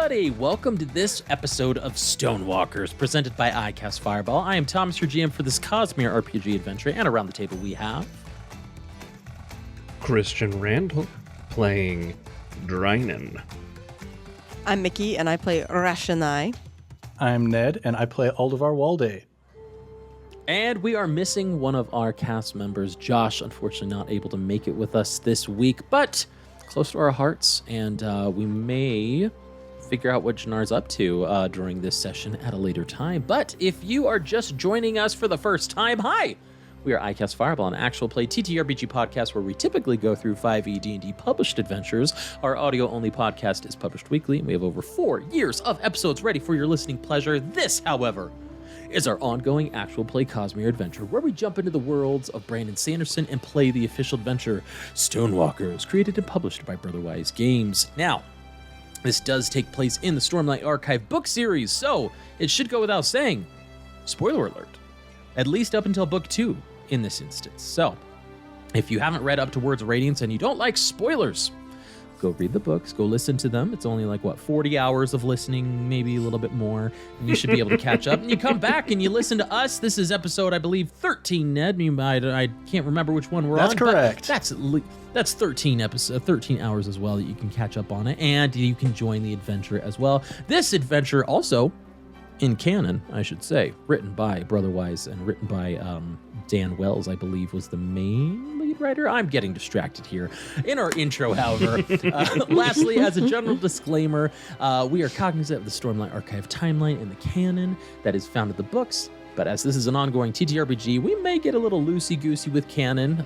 everybody! Welcome to this episode of Stonewalkers, presented by ICF Fireball. I am Thomas, your GM for this Cosmere RPG adventure, and around the table we have... Christian Randall, playing Drynin. I'm Mickey, and I play Reshonai. I'm Ned, and I play Aldevar Walde. And we are missing one of our cast members, Josh, unfortunately not able to make it with us this week, but close to our hearts, and we may figure out what Janar's up to during this session at a later time. But if you are just joining us for the first time, hi! We are ICAST Fireball, an actual play TTRPG podcast where we typically go through 5e D&D published adventures. Our audio-only podcast is published weekly, and we have over 4 years of episodes ready for your listening pleasure. This, however, is our ongoing actual play Cosmere adventure, where we jump into the worlds of Brandon Sanderson and play the official adventure, Stonewalkers, created and published by Brotherwise Games. Now, this does take place in the Stormlight Archive book series, so it should go without saying, spoiler alert, at least up until book 2 in this instance. So, if you haven't read up to Words of Radiance and you don't like spoilers, go read the books, go listen to them. It's only like, 40 hours of listening, maybe a little bit more, and you should be able to catch up. And you come back and you listen to us. This is episode, I believe, 13, Ned. I can't remember which one we're on. That's correct. That's 13 hours as well that you can catch up on it, and you can join the adventure as well. This adventure also, in canon, I should say, written by Brotherwise and written by Dan Wells, I believe, was the main lead writer. I'm getting distracted here in our intro, however. Lastly, as a general disclaimer, we are cognizant of the Stormlight Archive timeline in the canon that is found in the books. But as this is an ongoing TTRPG, we may get a little loosey-goosey with canon,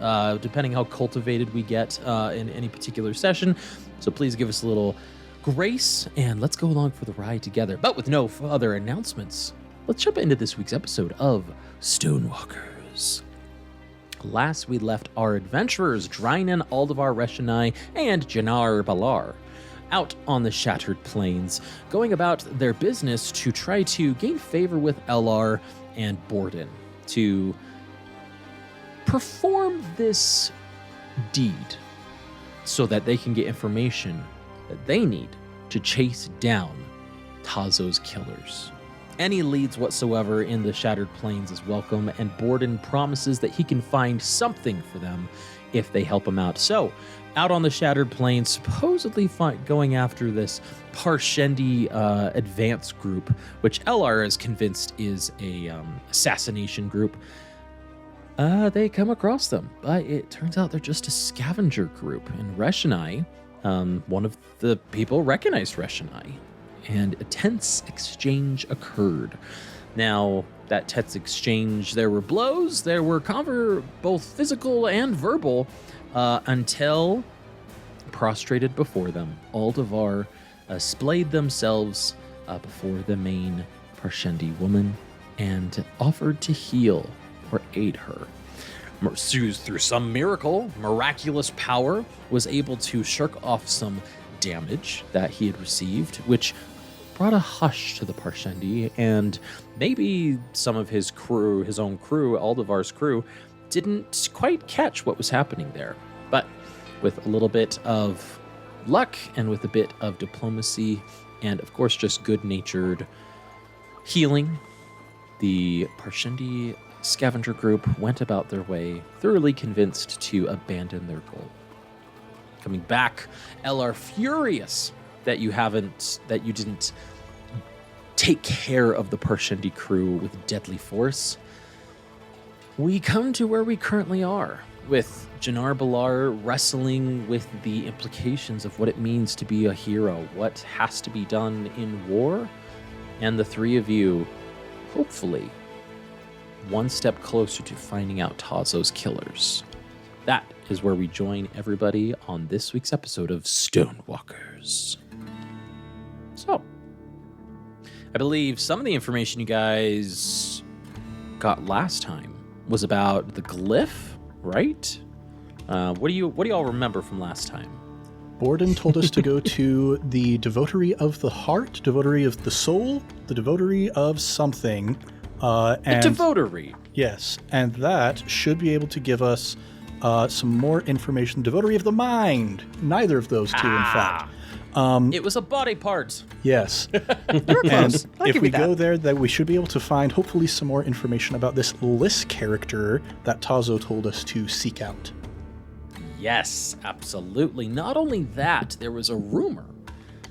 depending how cultivated we get in any particular session. So please give us a little grace, and let's go along for the ride together. But with no further announcements, let's jump into this week's episode of Stonewalkers. Last we left our adventurers, Drynin, Aldevar, Reshonai, and Janar Balar, out on the Shattered Plains, going about their business to try to gain favor with Elar and Borden to perform this deed so that they can get information that they need to chase down Tazo's killers. Any leads whatsoever in the Shattered Plains is welcome, and Borden promises that he can find something for them if they help him out. So, out on the Shattered Plains, supposedly going after this Parshendi advance group, which Elar is convinced is a assassination group, they come across them. But it turns out they're just a scavenger group, and Reshonai, one of the people, recognized Reshonai, and a tense exchange occurred. Now, that tense exchange, there were blows, there were both physical and verbal, until, prostrated before them, Aldevar splayed themselves before the main Parshendi woman and offered to heal or aid her. Through some miraculous power, was able to shirk off some damage that he had received, which brought a hush to the Parshendi, and maybe some of his crew, his own crew, Aldevar's crew, didn't quite catch what was happening there. But with a little bit of luck and with a bit of diplomacy and, of course, just good-natured healing, the Parshendi scavenger group went about their way, thoroughly convinced to abandon their goal. Coming back, Elar, furious that you didn't take care of the Parshendi crew with deadly force. We come to where we currently are, with Janar Balar wrestling with the implications of what it means to be a hero, what has to be done in war, and the three of you, hopefully, one step closer to finding out Tazo's killers. That is where we join everybody on this week's episode of Stonewalkers. So, I believe some of the information you guys got last time was about the glyph, right? What do you all remember from last time? Borden told us to go to the Devotery of the Heart, Devotery of the Soul, the Devotery of something. And Devotery. Yes, and that should be able to give us some more information. Devotery of the Mind. Neither of those two, in fact. It was a body part. Yes. You were close. I'll If give we you that. go there, then we should be able to find hopefully some more information about this Liss character that Tazo told us to seek out. Yes, absolutely. Not only that, there was a rumor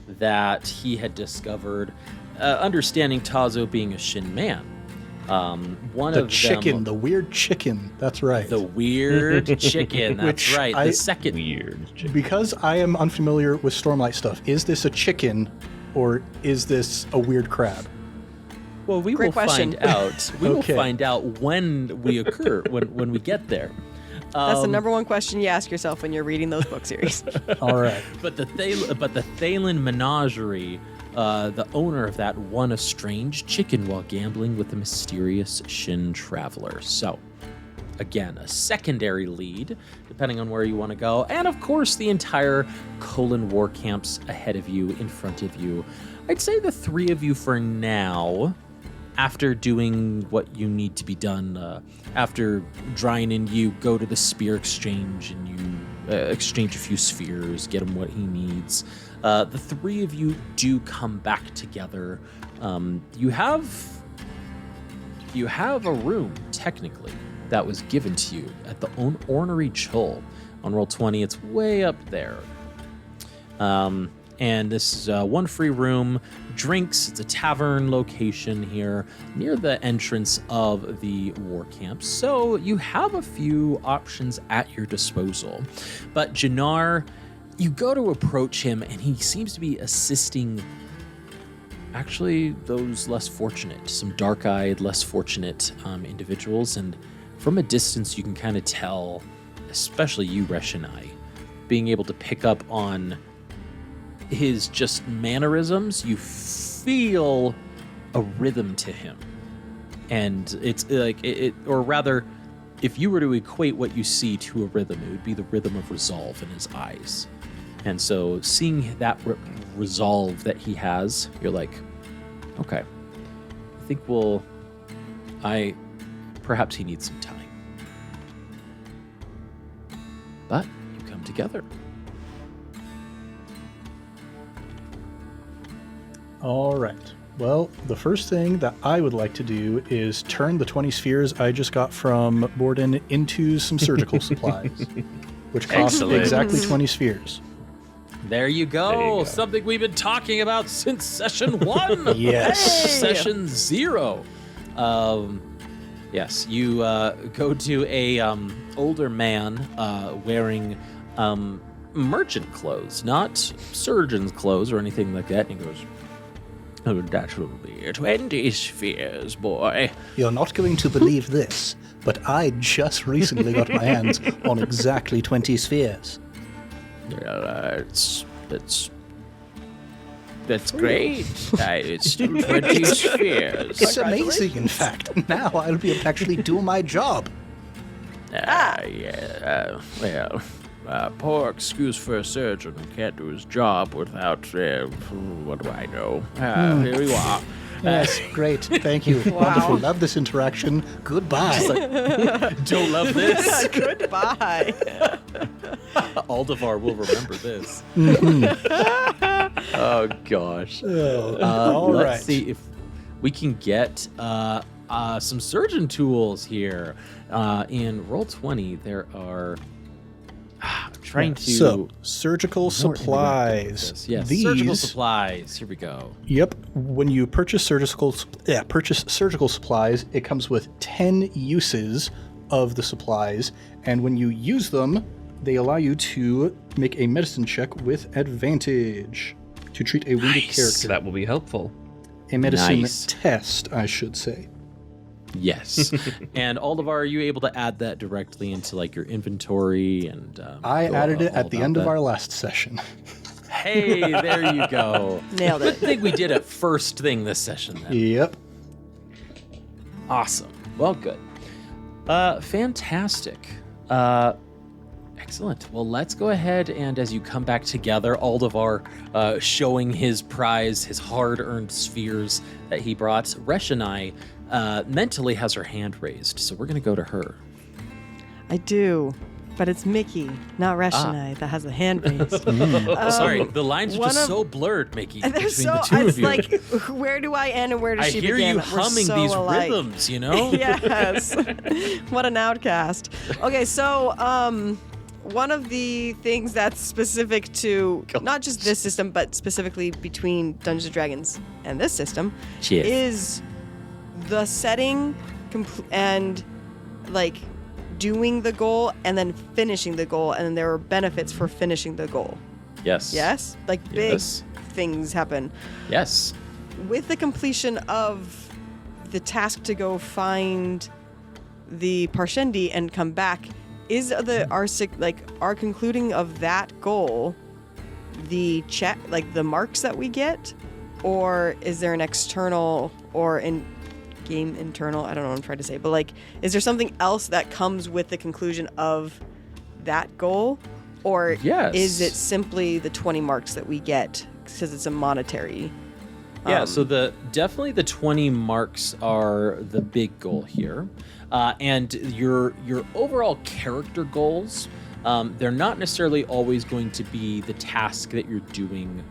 that he had discovered, understanding Tazo being a Shin man. One The of chicken, them, the weird chicken. That's right. the weird chicken. That's Which right. I- The second. Weird. Because I am unfamiliar with Stormlight stuff, is this a chicken or is this a weird crab? Well, we Great will question. find out. We will Okay. find out when we occur, when we get there. That's the number one question you ask yourself when you're reading those book series. All right. But the Thalen Menagerie, the owner of that won a strange chicken while gambling with a mysterious Shin traveler. So, again, a secondary lead, depending on where you want to go. And, of course, the entire Colon war camps ahead of you, in front of you. I'd say the three of you for now, after doing what you need to be done, after Drynin, you go to the spear exchange and you exchange a few spheres, get him what he needs. The three of you do come back together. You have a room, technically, that was given to you at the Ornery Chull. On Roll20, it's way up there. And this is one free room, drinks. It's a tavern location here near the entrance of the war camp. So you have a few options at your disposal. But Janar, you go to approach him and he seems to be assisting actually those less fortunate, some dark-eyed, less fortunate individuals. And from a distance, you can kind of tell, especially you, Reshonai, being able to pick up on his just mannerisms. You feel a rhythm to him, and it's like or rather, if you were to equate what you see to a rhythm, it would be the rhythm of resolve in his eyes. And so seeing that resolve that he has, you're like, okay, I think perhaps he needs some time. But you come together. All right. Well, the first thing that I would like to do is turn the 20 spheres I just got from Borden into some surgical supplies, which cost Excellent. exactly 20 spheres. There you go. There you go. Something we've been talking about since session 1. Yes. Hey! Session 0. Yes, you go to a older man wearing merchant clothes, not surgeon's clothes or anything like that. And he goes, "Oh, that will be 20 spheres, boy." You're not going to believe this, but I just recently got my hands on exactly 20 spheres. That's great. It's 20 spheres. It's amazing, in fact. Now I'll be able to actually do my job. Poor excuse for a surgeon who can't do his job without, what do I know? Here you are. Yes, great. Thank you. Wonderful. Love this interaction. Goodbye. Don't love this. Goodbye. Aldevar will remember this. Oh, gosh. All Let's right. see if we can get some surgeon tools here. In Roll20, there are... I'm trying to... So, surgical more interactive with supplies. this. Yes, These, surgical supplies. Here we go. Yep. When you purchase surgical supplies, it comes with 10 uses of the supplies, and when you use them, they allow you to make a medicine check with advantage to treat a wounded Nice. character. That will be helpful. A medicine Nice. test, I should say. Yes. And Aldevar, are you able to add that directly into like your inventory? And I go added it all at the about end of that? our last session. Hey, there you go. Nailed Good it. thing we did it first thing this session then. Yep. Awesome. Well, good. Fantastic. Excellent. Well, let's go ahead and as you come back together, Aldevar showing his prize, his hard-earned spheres that he brought. Reshonai mentally has her hand raised, so we're going to go to her. I do. but it's Mickey, not Reshonai, that has the hand raised. Sorry, the lines are one just of- so blurred, Mickey, And between they're the so, two it's of you. like, where do I end and where does I she hear begin? you We're humming so these alike. rhythms, you know? Yes. What an outcast. Okay, so one of the things that's specific to not just this system, but specifically between Dungeons & Dragons and this system Cheers. is the setting and like doing the goal and then finishing the goal, and then there are benefits for finishing the goal. Yes. Yes? Like big Yes. things happen. Yes. With the completion of the task to go find the Parshendi and come back, is our concluding of that goal the check, like the marks that we get, or is there an external or in-game internal? I don't know what I'm trying to say, but like, is there something else that comes with the conclusion of that goal, or Yes. is it simply the 20 marks that we get because it's a monetary? Yeah, so definitely the 20 marks are the big goal here. And your overall character goals, they're not necessarily always going to be the task that you're doing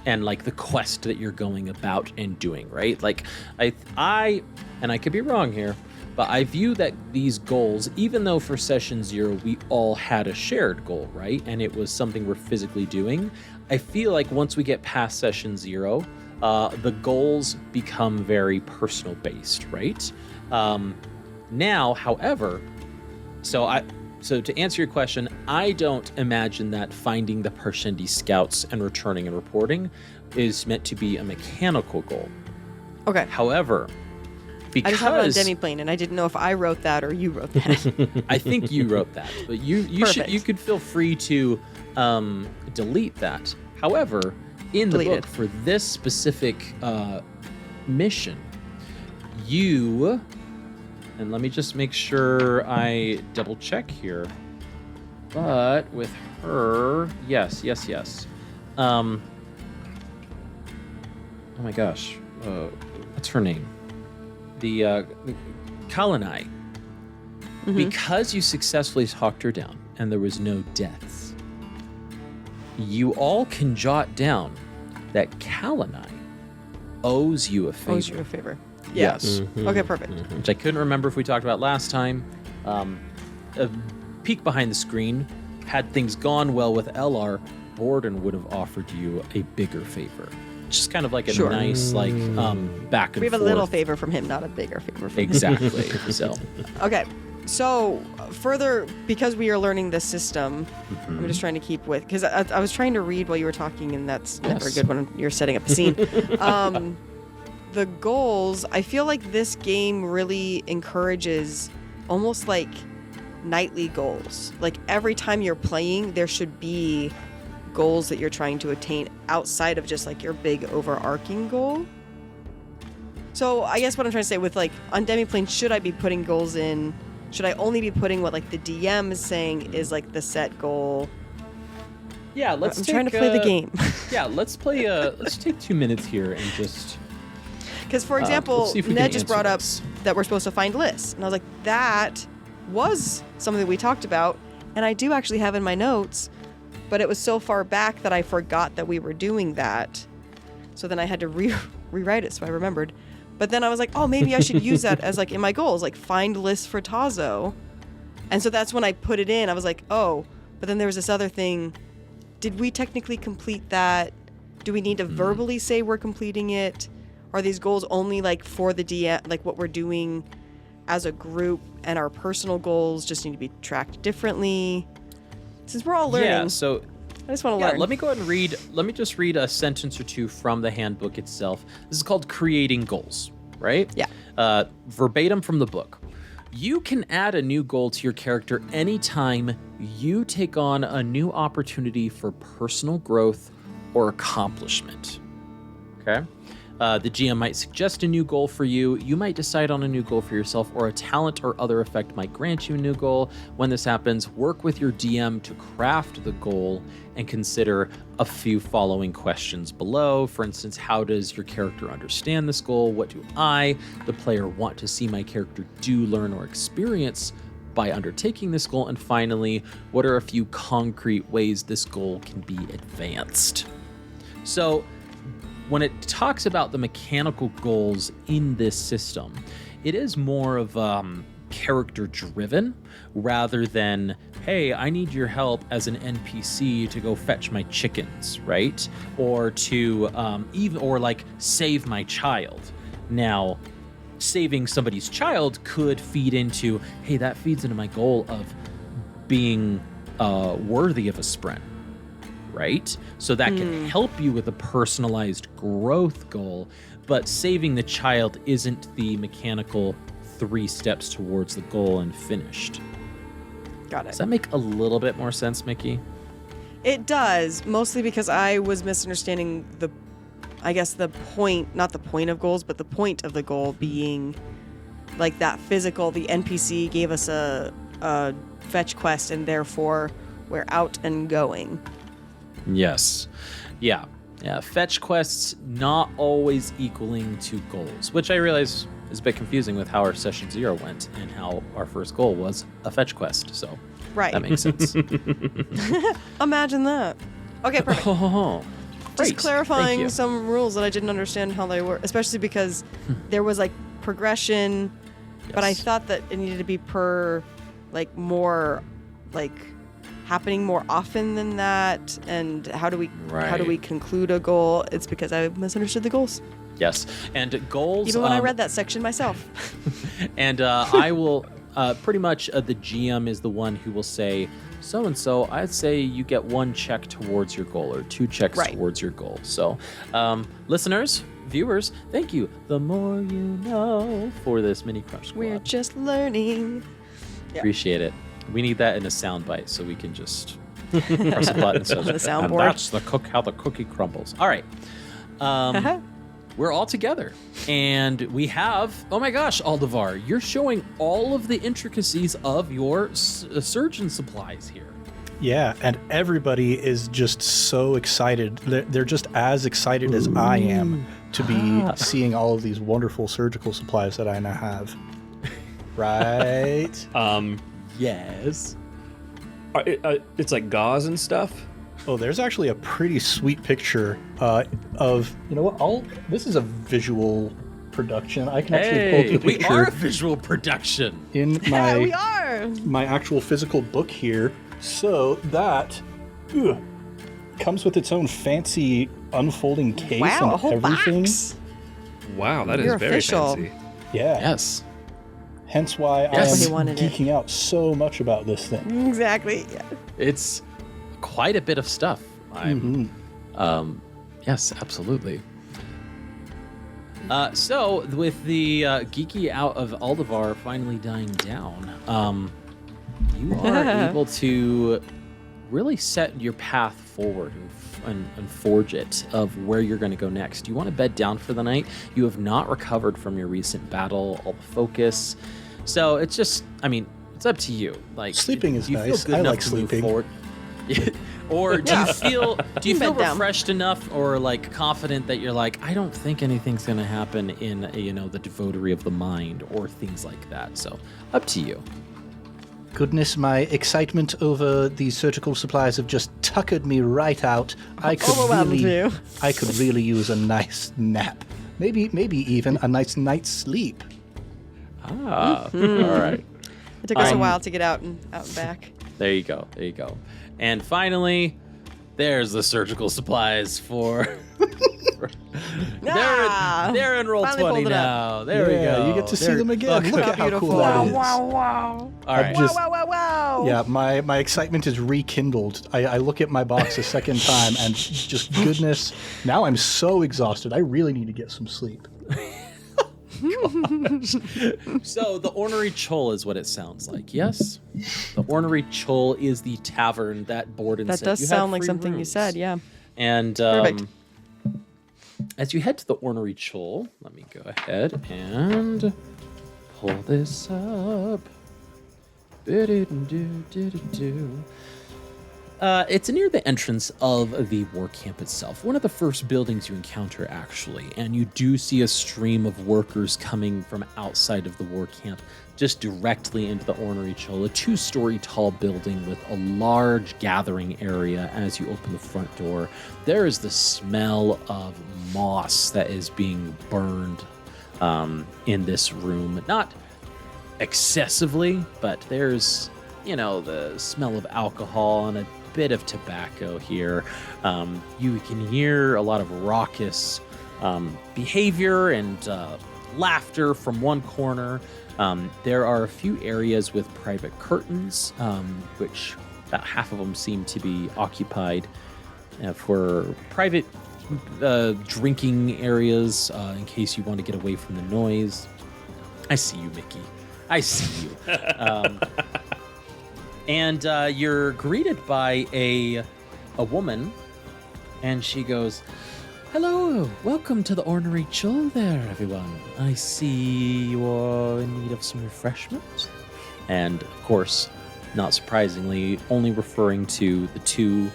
and like the quest that you're going about and doing, right? Like I and I could be wrong here, but I view that these goals, even though for session 0 we all had a shared goal, right? And it was something we're physically doing, I feel like once we get past session 0, the goals become very personal based, right? Now, however, so to answer your question, I don't imagine that finding the Parshendi scouts and returning and reporting is meant to be a mechanical goal. Okay. However, because I just have it on Demiplane, and I didn't know if I wrote that or you wrote that. I think you wrote that, but you Perfect. could feel free to delete that. However, in the Deleted. book for this specific mission, you, and let me just make sure I double check here, but with her, yes. Oh my gosh, what's her name? The Kalanai. Because you successfully talked her down and there was no deaths, you all can jot down that Kalanai owes you a favor. Owes you a favor. Yeah. Yes. Okay, perfect. Which I couldn't remember if we talked about last time. A peek behind the screen. Had things gone well with LR, Borden would have offered you a bigger favor. Just kind of like a Sure. nice, like, back and We have forth. a little favor from him, not a bigger favor from him. Exactly. So, Okay. So, further, because we are learning this system, I'm just trying to keep with, because I was trying to read while you were talking, and that's never Yes. good when you're setting up a scene. The goals, I feel like this game really encourages almost like nightly goals. Like every time you're playing, there should be goals that you're trying to attain outside of just like your big overarching goal. So I guess what I'm trying to say with like on Demiplane, should I be putting goals in? Should I only be putting what like the DM is saying is like the set goal? yeah, I'm trying to play the game. Yeah, let's play. Let's take 2 minutes here and just. Because, for let's example, see if we Ned can just answer brought up this. that we're supposed to find lists. And I was like, that was something we talked about. And I do actually have in my notes, but it was so far back that I forgot that we were doing that. So then I had to rewrite it so I remembered. But then I was like, oh, maybe I should use that as like in my goals, like find lists for Tazo. And so that's when I put it in. I was like, oh, but then there was this other thing. Did we technically complete that? Do we need to verbally say we're completing it? Are these goals only like for the DM, like what we're doing as a group, and our personal goals just need to be tracked differently? Since we're all learning, Yeah, so I just want to yeah, learn. let me go ahead and read. Let me just read a sentence or two from the handbook itself. This is called Creating Goals, right? Yeah. Verbatim from the book. You can add a new goal to your character anytime you take on a new opportunity for personal growth or accomplishment. Okay? The GM might suggest a new goal for you. You might decide on a new goal for yourself, or a talent or other effect might grant you a new goal. When this happens, work with your DM to craft the goal and consider a few following questions below. For instance, how does your character understand this goal? What do I, the player, want to see my character do, learn, or experience by undertaking this goal? And finally, what are a few concrete ways this goal can be advanced? So when it talks about the mechanical goals in this system, it is more of character driven rather than, hey, I need your help as an NPC to go fetch my chickens, right? Or to like save my child. Now, saving somebody's child could feed into, hey, that feeds into my goal of being worthy of a sprint, right? So that can help you with a personalized growth goal, but saving the child isn't the mechanical 3 steps towards the goal and finished. Got it. Does that make a little bit more sense, Mickey? It does, mostly because I was misunderstanding the point, not the point of goals, but the point of the goal being like that physical, the NPC gave us a fetch quest and therefore we're out and going. Yes. Yeah. Fetch quests not always equaling to goals, which I realize is a bit confusing with how our session 0 went and how our first goal was a fetch quest. So right. That makes sense. Imagine that. Okay, perfect. Great. Just clarifying some rules that I didn't understand how they were, especially because there was like progression, but I thought that it needed to be more happening more often than that. And how do we conclude a goal? It's because I misunderstood the goals. Yes, and goals. Even when I read that section myself. And I will pretty much the GM is the one who will say, so-and-so, I'd say you get 1 check towards your goal or 2 checks towards your goal. So listeners, viewers, thank you. The more you know for this mini Crush Squad. We're just learning. Yeah. Appreciate it. We need that in a soundbite so we can just press a button. So the soundboard. And that's how the cookie crumbles. All right. We're all together, and we have, oh my gosh, Aldevar, you're showing all of the intricacies of your surgeon supplies here. Yeah, and everybody is just so excited. They're just as excited as I am to be seeing all of these wonderful surgical supplies that I now have. Right? Yes. It's like gauze and stuff? Oh, there's actually a pretty sweet picture of, you know what, this is a visual production. I can actually pull the picture. We are a visual production. In We are. my actual physical book here. So that comes with its own fancy unfolding case and a whole everything. box. Wow, that You're is very official. fancy. Yeah. Yes. Hence why I Yes. am geeking out so much about this thing. Exactly. Yeah. It's quite a bit of stuff. Yes, absolutely. So with the geeky out of Aldevar finally dying down, you are able to really set your path forward and forge it of where you're going to go next. You want to bed down for the night. You have not recovered from your recent battle, all the focus. So it's just, it's up to you. Like, sleeping is do you nice. Feel good I enough like to move sleeping. forward? Or do you feel Bed down. refreshed enough or like confident that you're like, I don't think anything's going to happen in the devotery of the mind or things like that. So up to you. Goodness, my excitement over these surgical supplies have just tuckered me right out. I could really use a nice nap. Maybe even a nice night's sleep. All right. It took us a while to get out and back. There you go. And finally, there's the surgical supplies for... they're in roll 20 now. There we go. You get to see them again. Look at how cool that is. Wow. All right. Wow. Yeah, my excitement is rekindled. I look at my box a second time and just goodness, now I'm so exhausted. I really need to get some sleep. So the Ornery Chull is what it sounds like, yes? The Ornery Chull is the tavern that Borden said. That does sound like something you said, yeah. And Perfect. As you head to the Ornery Chull, let me go ahead and pull this up. It's near the entrance of the war camp itself, one of the first buildings you encounter, actually, and you do see a stream of workers coming from outside of the war camp just directly into the Ornery Chull, a 2-story tall building with a large gathering area. As you open the front door, there is the smell of moss that is being burned in this room. Not excessively, but there's, the smell of alcohol and a bit of tobacco here. You can hear a lot of raucous behavior and laughter from one corner. There are a few areas with private curtains, which about half of them seem to be occupied for private drinking areas, in case you want to get away from the noise. I see you, Mickey. I see you. And you're greeted by a woman, and she goes, "Hello, welcome to the Ornery Chull there, everyone. I see you're in need of some refreshment." And, of course, not surprisingly, only referring to the two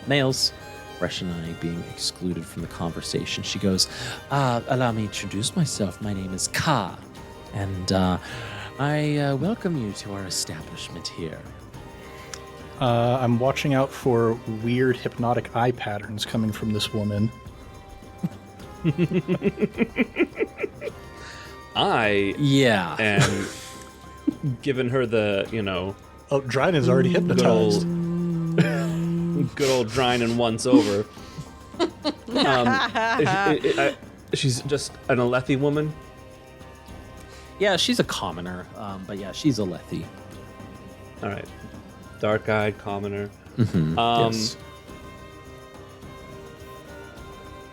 males, Reshonai being excluded from the conversation. She goes, "Allow me to introduce myself. My name is Ka, and I welcome you to our establishment here." I'm watching out for weird hypnotic eye patterns coming from this woman. Yeah. And giving her the, Oh, Drynin's already hypnotized. good old Drynin once over. She's just an Alethi woman. Yeah, she's a commoner, but yeah, she's a Lethi. All right. Dark-eyed commoner. Mm-hmm. Yes.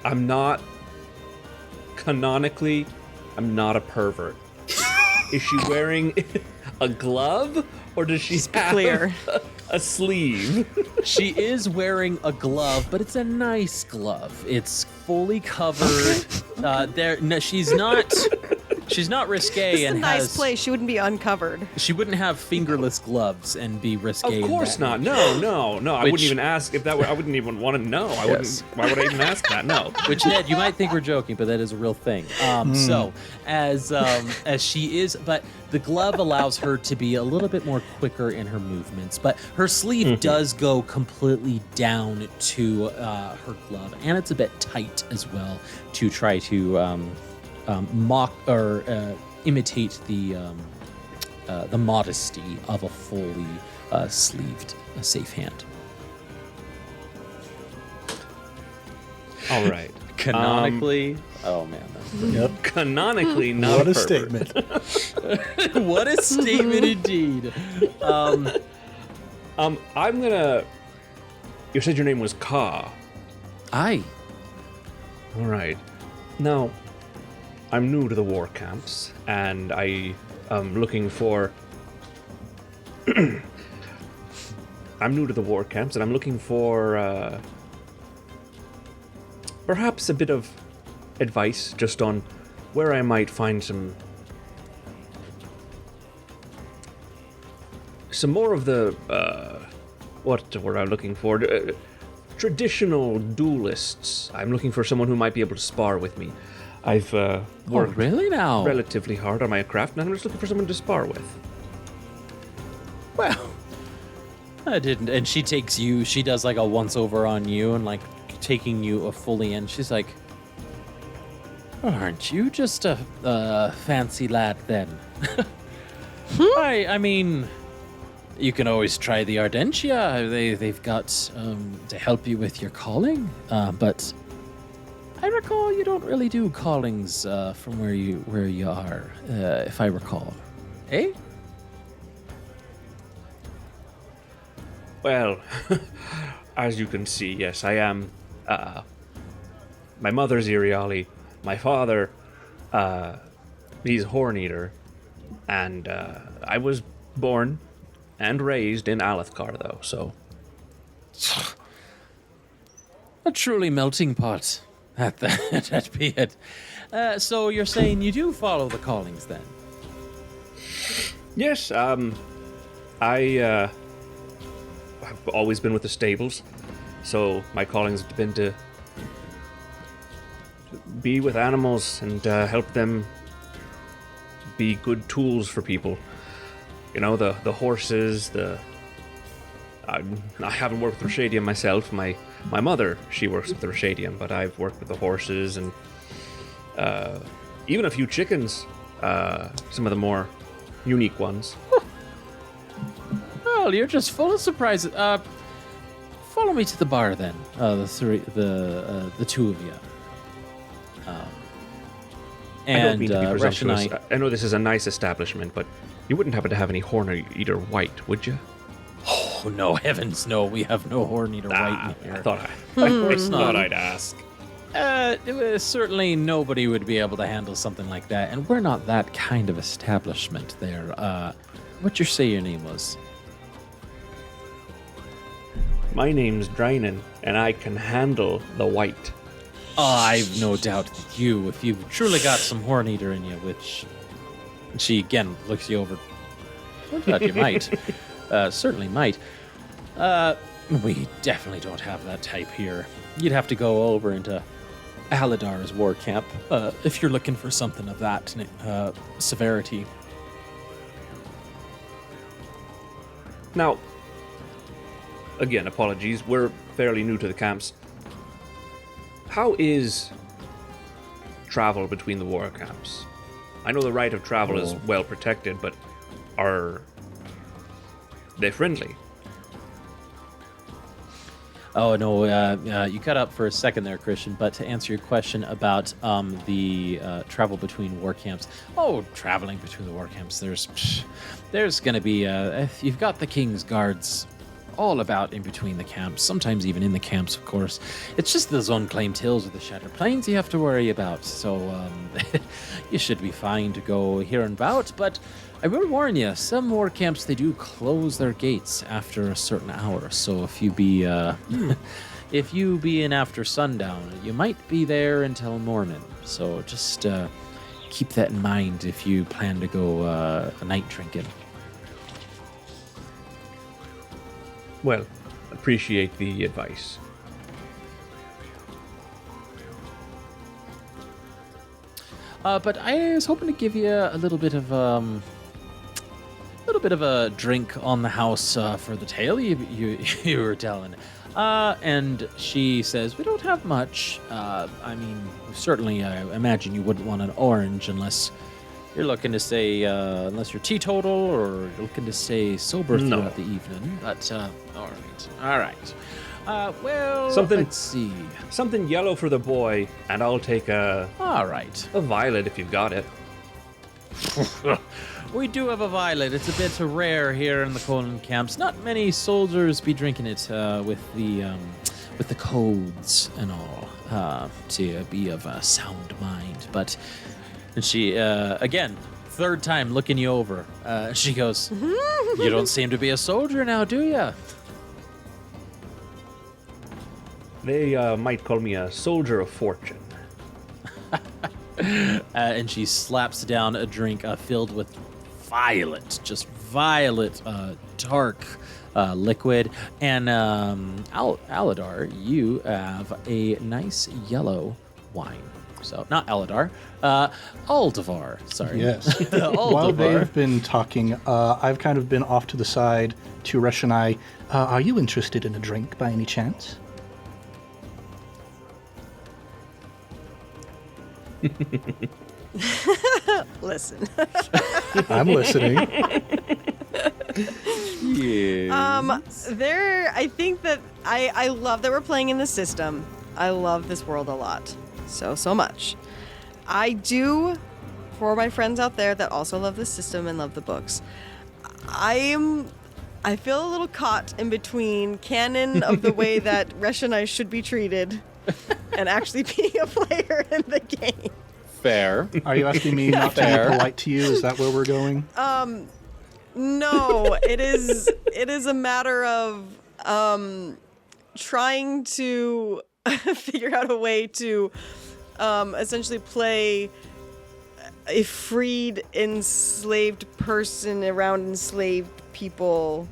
I'm not a pervert. Is she wearing a glove, or does she have clear. a sleeve? She is wearing a glove, but it's a nice glove. It's fully covered. She's not risque. This is and a nice has, place. She wouldn't be uncovered. She wouldn't have fingerless gloves and be risque. Of course not. No. I wouldn't even ask if that. I wouldn't even want to know. I wouldn't. Why would I even ask that? No. Which, Ned, you might think we're joking, but that is a real thing. So as she is, but the glove allows her to be a little bit more quicker in her movements. But her sleeve does go completely down to her glove, and it's a bit tight as well to try to mock or imitate the modesty of a fully sleeved safe hand. All right. Canonically, oh man, Yep. Canonically, not What a pervert. statement. what a statement indeed. I'm gonna. You said your name was Ka. Aye. All right. Now, I'm new to the war camps, and I am looking for. I'm new to the war camps, and I'm looking for perhaps a bit of advice just on where I might find some more of the what were I looking for? Traditional duelists. I'm looking for someone who might be able to spar with me. I've worked really now? relatively hard on my craft, and I'm just looking for someone to spar with. Well, I didn't. And she takes you. She does like a once over on you, and like taking you a fully in. She's like, "Aren't you just a fancy lad then?" I mean, you can always try the Ardentia. They've got to help you with your calling, but I recall you don't really do callings from where you are, if I recall. Eh? Well, as you can see, yes, I am. My mother's Iriali. My father, he's a Horn Eater. And I was born and raised in Alethkar, though, so. A truly melting pot. That'd be it. So you're saying you do follow the callings then? Yes, I've always been with the stables, so my callings have been to be with animals and help them be good tools for people. You know, the horses, I haven't worked with Reshadium myself. My mother, she works with the Reshadium, but I've worked with the horses and even a few chickens, some of the more unique ones. Well, you're just full of surprises. Follow me to the bar then. The two of you. I don't mean to be presumptuous. Reshonai- I know this is a nice establishment, but you wouldn't happen to have any Horn-Eater White, would you? Oh no, heavens no! We have no Horn-Eater White in here. I thought I'd ask. Certainly nobody would be able to handle something like that, and we're not that kind of establishment there. What'd you say your name was? My name's Drynin, and I can handle the white. I've no doubt that if you've truly got some Horn-Eater in you, which she again looks you over. I thought you might. Certainly might. We definitely don't have that type here. You'd have to go over into Aldevar's war camp if you're looking for something of that severity. Now, again, apologies, we're fairly new to the camps. How is travel between the war camps? I know the right of travel is well protected, but are they friendly? Oh, no, you cut up for a second there, Christian, but to answer your question about the travel between war camps. Oh, traveling between the war camps, there's going to be, you've got the King's Guards all about in between the camps, sometimes even in the camps, of course. It's just those unclaimed hills of the Shattered Plains you have to worry about, so you should be fine to go here and about, but I will warn you, some war camps, they do close their gates after a certain hour, so if you be in after sundown, you might be there until morning, so just keep that in mind if you plan to go a night drinking. Well, appreciate the advice. But I was hoping to give you a little bit of a drink on the house for the tale you were telling. And she says, we don't have much. I mean, certainly I imagine you wouldn't want an orange unless you're looking to stay, unless you're teetotal or you're looking to stay sober throughout the evening. But, all right. Well, let's see. Something yellow for the boy, and I'll take a violet if you've got it. We do have a violet. It's a bit rare here in the Conan camps. Not many soldiers be drinking it with the codes and all to be of a sound mind. But and she again, third time looking you over. She goes, "You don't seem to be a soldier now, do you?" They might call me a soldier of fortune. And she slaps down a drink filled with violet, dark liquid. And Aldevar, you have a nice yellow wine. So, not Aldevar, Aldevar, sorry. Yes. Aldevar. While they've been talking, I've kind of been off to the side to Reshonai. Are you interested in a drink by any chance? Listen. I'm listening. Yes. I think that I love that we're playing in this system. I love this world a lot. So much. I do, for my friends out there that also love the system and love the books, I feel a little caught in between canon of the way that Reshonai should be treated and actually being a player in the game. Fair. Are you asking me not to be polite to you? Is that where we're going? No, it is a matter of trying to figure out a way to essentially play a freed, enslaved person around enslaved people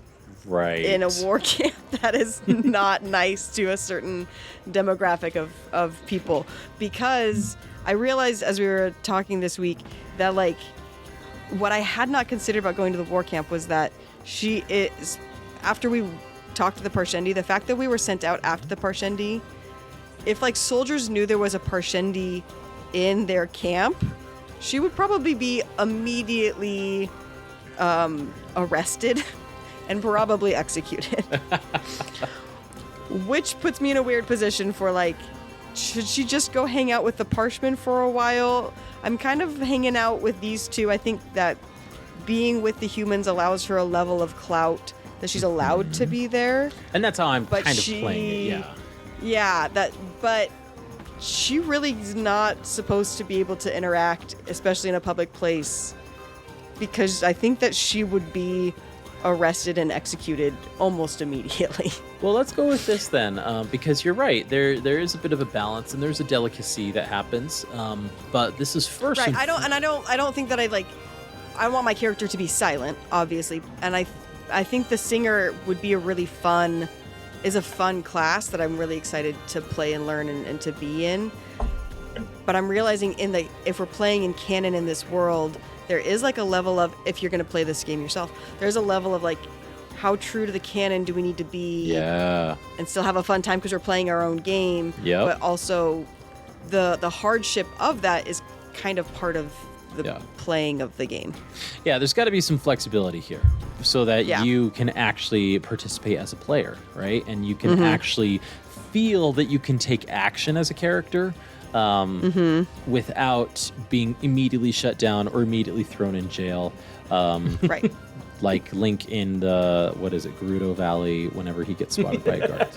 Right. in a war camp that is not nice to a certain demographic of people. Because I realized as we were talking this week that, like, what I had not considered about going to the war camp was that she is, after we talked to the Parshendi, the fact that we were sent out after the Parshendi, if like soldiers knew there was a Parshendi in their camp, she would probably be immediately arrested and probably executed. Which puts me in a weird position for like, should she just go hang out with the Parshmen for a while? I'm kind of hanging out with these two. I think that being with the humans allows her a level of clout that she's allowed to be there. And that's how I'm But kind of playing it, yeah. Yeah, but she really is not supposed to be able to interact, especially in a public place, because I think that she would be arrested and executed almost immediately. Well, let's go with this then, because you're right. There is a bit of a balance and there's a delicacy that happens. But this is first. Right. I don't think that I want my character to be silent, obviously, and I think the singer would be is a fun class that I'm really excited to play and learn and to be in. But I'm realizing if we're playing in canon in this world, there is like a level of, if you're going to play this game yourself, there's a level of like, how true to the canon do we need to be? Yeah. And still have a fun time because we're playing our own game. Yep. But also the hardship of that is kind of part of the playing of the game. Yeah, there's got to be some flexibility here so that you can actually participate as a player, right? And you can actually feel that you can take action as a character without being immediately shut down or immediately thrown in jail. Right. Like Link in the, Gerudo Valley whenever he gets spotted by a guard.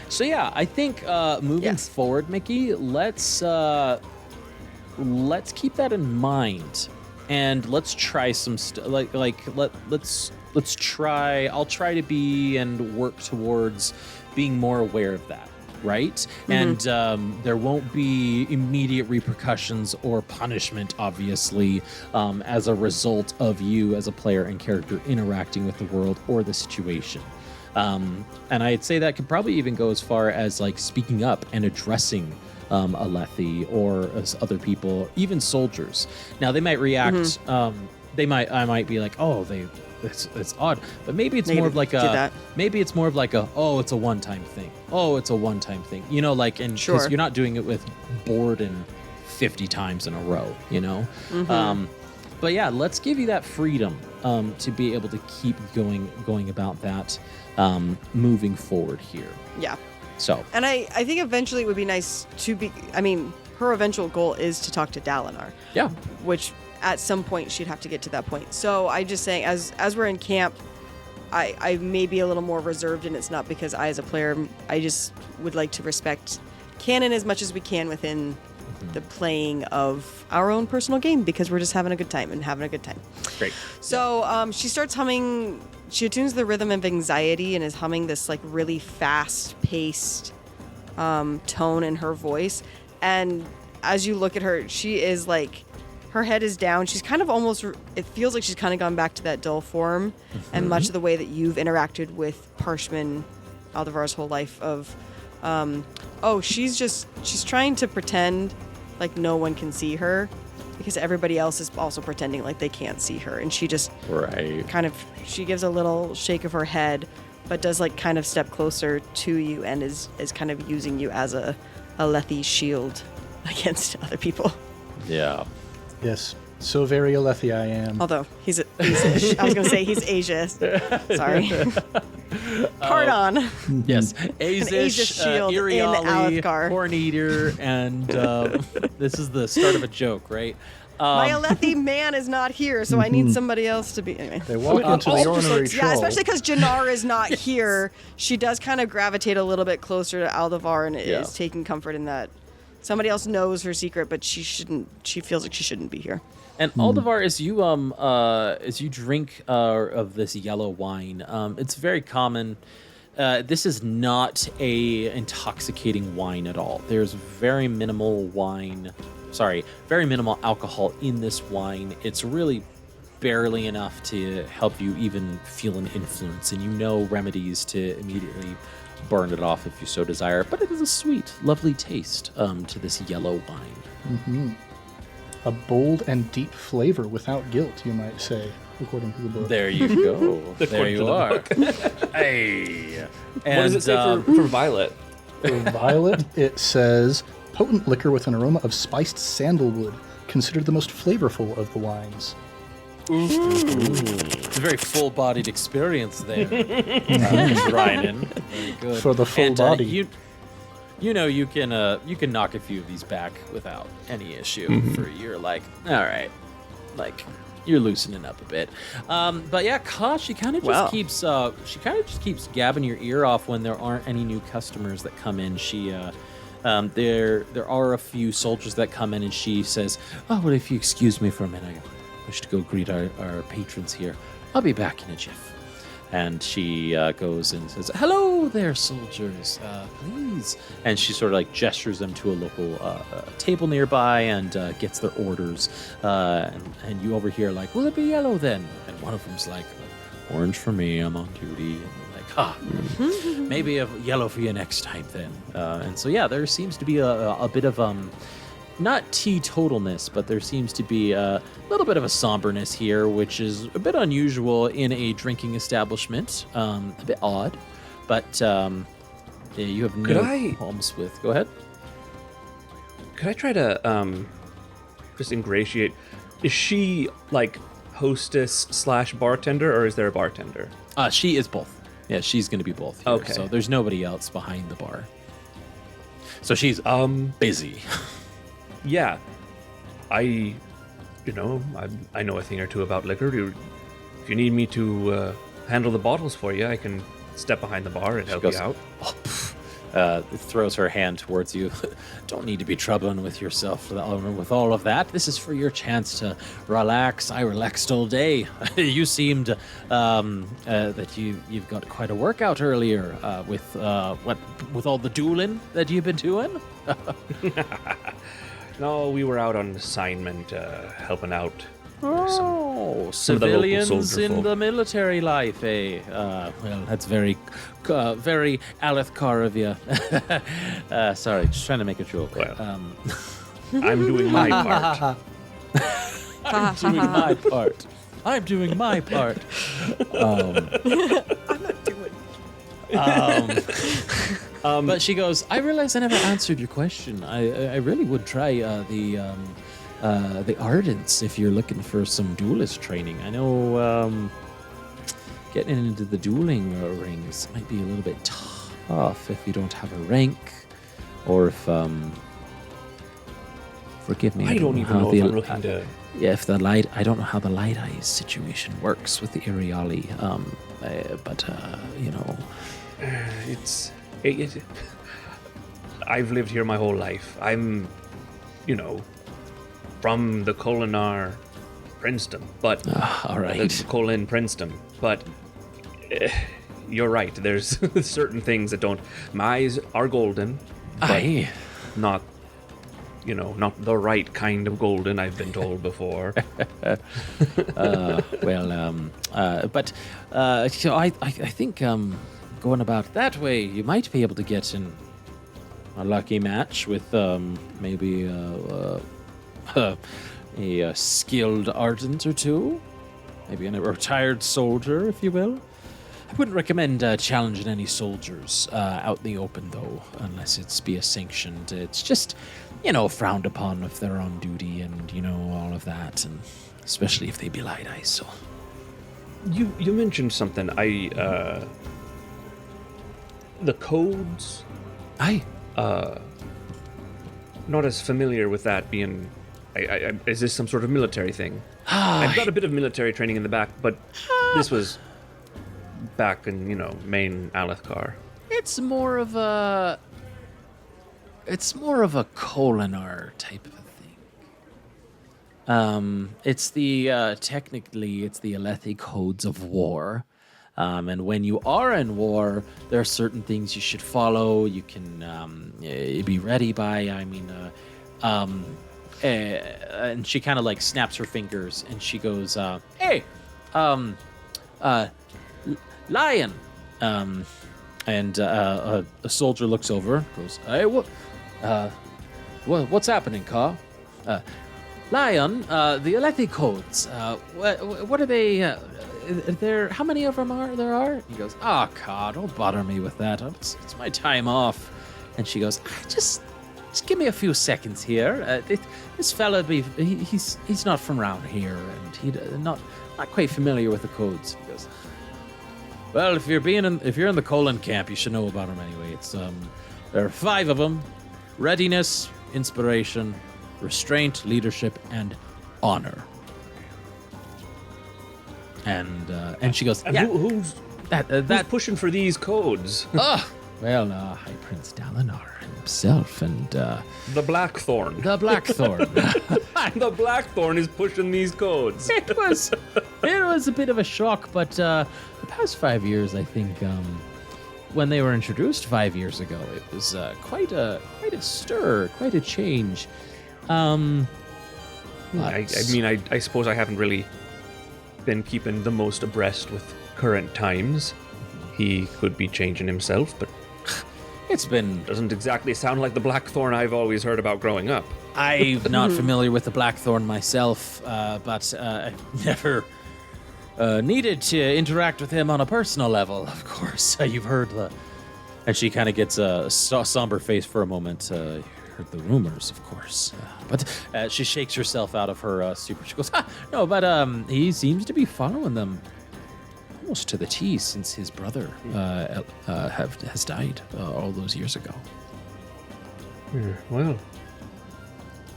So yeah, I think moving forward, Mickey, let's keep that in mind, and let's try some let's try. I'll try to be and work towards being more aware of that, right? And there won't be immediate repercussions or punishment, obviously, as a result of you as a player and character interacting with the world or the situation. And I'd say that could probably even go as far as like speaking up and addressing Alethi or as other people, even soldiers. Now they might react. I might be like, oh, it's odd, but maybe it's more of like it's a one-time thing. Oh, it's a one-time thing. You know, like, and because you're not doing it with Borden 50 times in a row. You know. But yeah, let's give you that freedom to be able to keep going about that moving forward here. Yeah. So. And I think eventually it would be nice to be. I mean, her eventual goal is to talk to Dalinar. Yeah. Which at some point she'd have to get to that point. So I just saying, as we're in camp, I may be a little more reserved, and it's not because I, as a player, I just would like to respect canon as much as we can within the playing of our own personal game, because we're just having a good time. Great. So she starts humming. She attunes the rhythm of anxiety and is humming this like really fast-paced tone in her voice. And as you look at her, she is like, her head is down. She's kind of almost, it feels like she's kind of gone back to that dull form, and much of the way that you've interacted with Parshman Aldevar's whole life of, she's trying to pretend like no one can see her, because everybody else is also pretending like they can't see her. And she just she gives a little shake of her head, but does like kind of step closer to you and is kind of using you as a Alethi shield against other people. Yeah. Yes. So very Alethi I am. Although he's I was going to say he's Asia. Sorry. Pardon. Yes. Azish, shield in Iriali, Alethkar. Horn Eater, and this is the start of a joke, right? My Alethi man is not here, so I need somebody else to be. Anyway. They walk into the Ornery Troll. Yeah, especially because Janar is not here. She does kind of gravitate a little bit closer to Aldevar, and is taking comfort in that. Somebody else knows her secret, but she shouldn't. She feels like she shouldn't be here. And Aldevar, as you drink of this yellow wine, it's very common. This is not a intoxicating wine at all. There's very minimal alcohol in this wine. It's really barely enough to help you even feel an influence, and you know remedies to immediately burn it off if you so desire. But it is a sweet, lovely taste to this yellow wine. A bold and deep flavor without guilt, you might say, according to the book. There you go. There you are. Hey. And, What does it say for Violet? For Violet, it says, potent liquor with an aroma of spiced sandalwood, considered the most flavorful of the wines. It's a very full-bodied experience there, Drynin. Very good. For the full body. You know you can knock a few of these back without any issue. For you're like, all right, like you're loosening up a bit. But yeah, Ka, she kind of just keeps gabbing your ear off when there aren't any new customers that come in. She there are a few soldiers that come in, and she says, "Oh, well, if you excuse me for a minute, I wish to go greet our patrons here. I'll be back in a jiff." And she goes and says, "Hello there, soldiers, please." And she sort of like gestures them to a local table nearby and gets their orders. And you overhear like, "Will it be yellow then?" And one of them's like, "Orange for me, I'm on duty." And like, maybe a yellow for you next time then. And so yeah, there seems to be a bit of not teetotalness, but there seems to be a little bit of a somberness here, which is a bit unusual in a drinking establishment. A bit odd, but yeah, you have no qualms with. Go ahead. Could I try to just ingratiate? Is she like hostess / bartender, or is there a bartender? She is both. Yeah, she's going to be both here. Okay. So there's nobody else behind the bar. So she's busy. Yeah, I know a thing or two about liquor. If you need me to handle the bottles for you, I can step behind the bar and help you out. Throws her hand towards you. Don't need to be troubling with yourself with all of that. This is for your chance to relax. I relaxed all day. You seemed that you've got quite a workout earlier with all the dueling that you've been doing. No, we were out on assignment, helping out. Oh, some of the local civilians soldier in folk. the military life, eh? Well, that's very Alethkar of you. Sorry, just trying to make a joke. Well, I'm doing my part. I'm doing my part. I'm doing my part. I'm not doing. But she goes, "I realize I never answered your question. I really would try the Ardents if you're looking for some duelist training. I know getting into the dueling rings might be a little bit tough if you don't have a rank, or if forgive me, I don't even know if I'm looking to. Yeah, if the light, I don't know how the light eyes situation works with the Iriali, but you know, I've lived here my whole life. I'm, from the Colinar Princeton, but all right, Colin Princeton. But you're right. There's certain things that don't. My eyes are golden, but aye. not the right kind of golden. I've been told before. But so I think going about that way, you might be able to get in a lucky match with maybe a skilled ardent or two, maybe a retired soldier, if you will. I wouldn't recommend challenging any soldiers out in the open, though, unless it's be a sanctioned. It's just, frowned upon if they're on duty and, all of that, and especially if they be light eyes, so. You mentioned something. The codes. Aye. Not as familiar with that being. Is this some sort of military thing? I've got a bit of military training in the back, but this was back in main Alethkar. It's more of a Colinar type of a thing. It's the technically it's the Alethi codes of war. And when you are in war, there are certain things you should follow. You can be ready by. And she kind of like snaps her fingers and she goes, "Hey, Lion, And a soldier looks over, goes, "Hey, what's happening, Carl? Lion, the Alethi codes. What are they? How many of them there are?" He goes, "Oh, God, don't bother me with that. It's my time off." And she goes, "Just give me a few seconds here. This fella, he's not from around here, and he's not quite familiar with the codes." He goes, "Well, if you're in the Colon camp, you should know about them anyway. It's there are 5 of them: readiness, inspiration, restraint, leadership, and honor." And she goes, And "Yeah, who's that pushing for these codes? High Prince Dalinar himself and The Blackthorn. the Blackthorn." The Blackthorn is pushing these codes. It was a bit of a shock, but the past 5 years, I think, when they were introduced 5 years ago, it was quite a stir, quite a change. I suppose I haven't really been keeping the most abreast with current times. He could be changing himself, but It's been. doesn't exactly sound like the Blackthorn I've always heard about growing up. I'm not familiar with the Blackthorn myself, but I've never needed to interact with him on a personal level. Of course, you've heard the. And she kind of gets a somber face for a moment. You heard the rumors, of course, but she shakes herself out of her super. She goes, "No, but he seems to be following them almost to the T since his brother has died all those years ago." Well,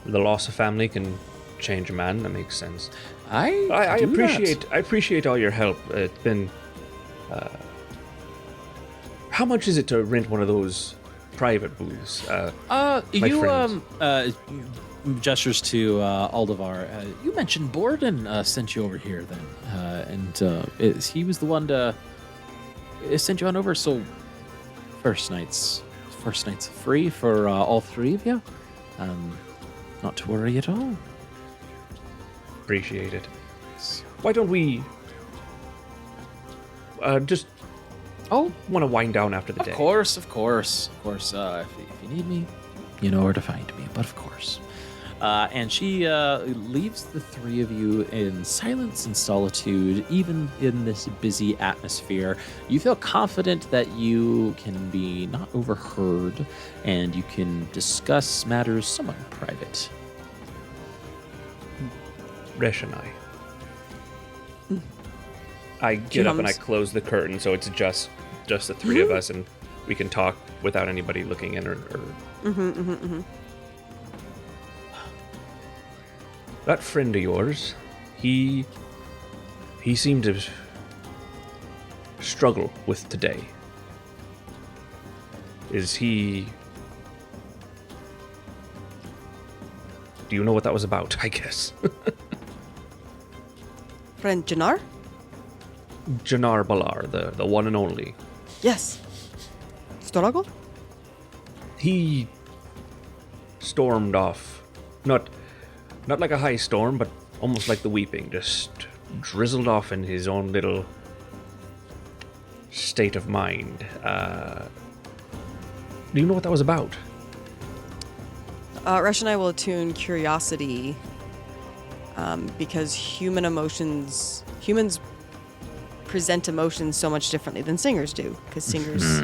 the loss of family can change a man. That makes sense. I do appreciate that. I appreciate all your help. It's been. How much is it to rent one of those private booths? You friend. Gestures to Aldevar. You mentioned Borden sent you over here then, and he was the one to sent you on over. So first night's free for all 3 of you. Not to worry at all. Appreciate it. Why don't we just want to wind down after the day? Of course. If you need me, you know where to find me. But of course. And she leaves the 3 of you in silence and solitude, even in this busy atmosphere. You feel confident that you can be not overheard, and you can discuss matters somewhat private. Reshonai. I get up and I hums. close the curtain, so it's just the 3 of us, and we can talk without anybody looking in. That friend of yours, he seemed to struggle with today. Is he? Do you know what that was about? I guess. Friend Janar? Janar Balar, the one and only. Yes. Struggle? He stormed off. Not like a high storm, but almost like the weeping. Just drizzled off in his own little state of mind. Do you know what that was about? Resh and I will attune curiosity because humans present emotions so much differently than singers do. Because singers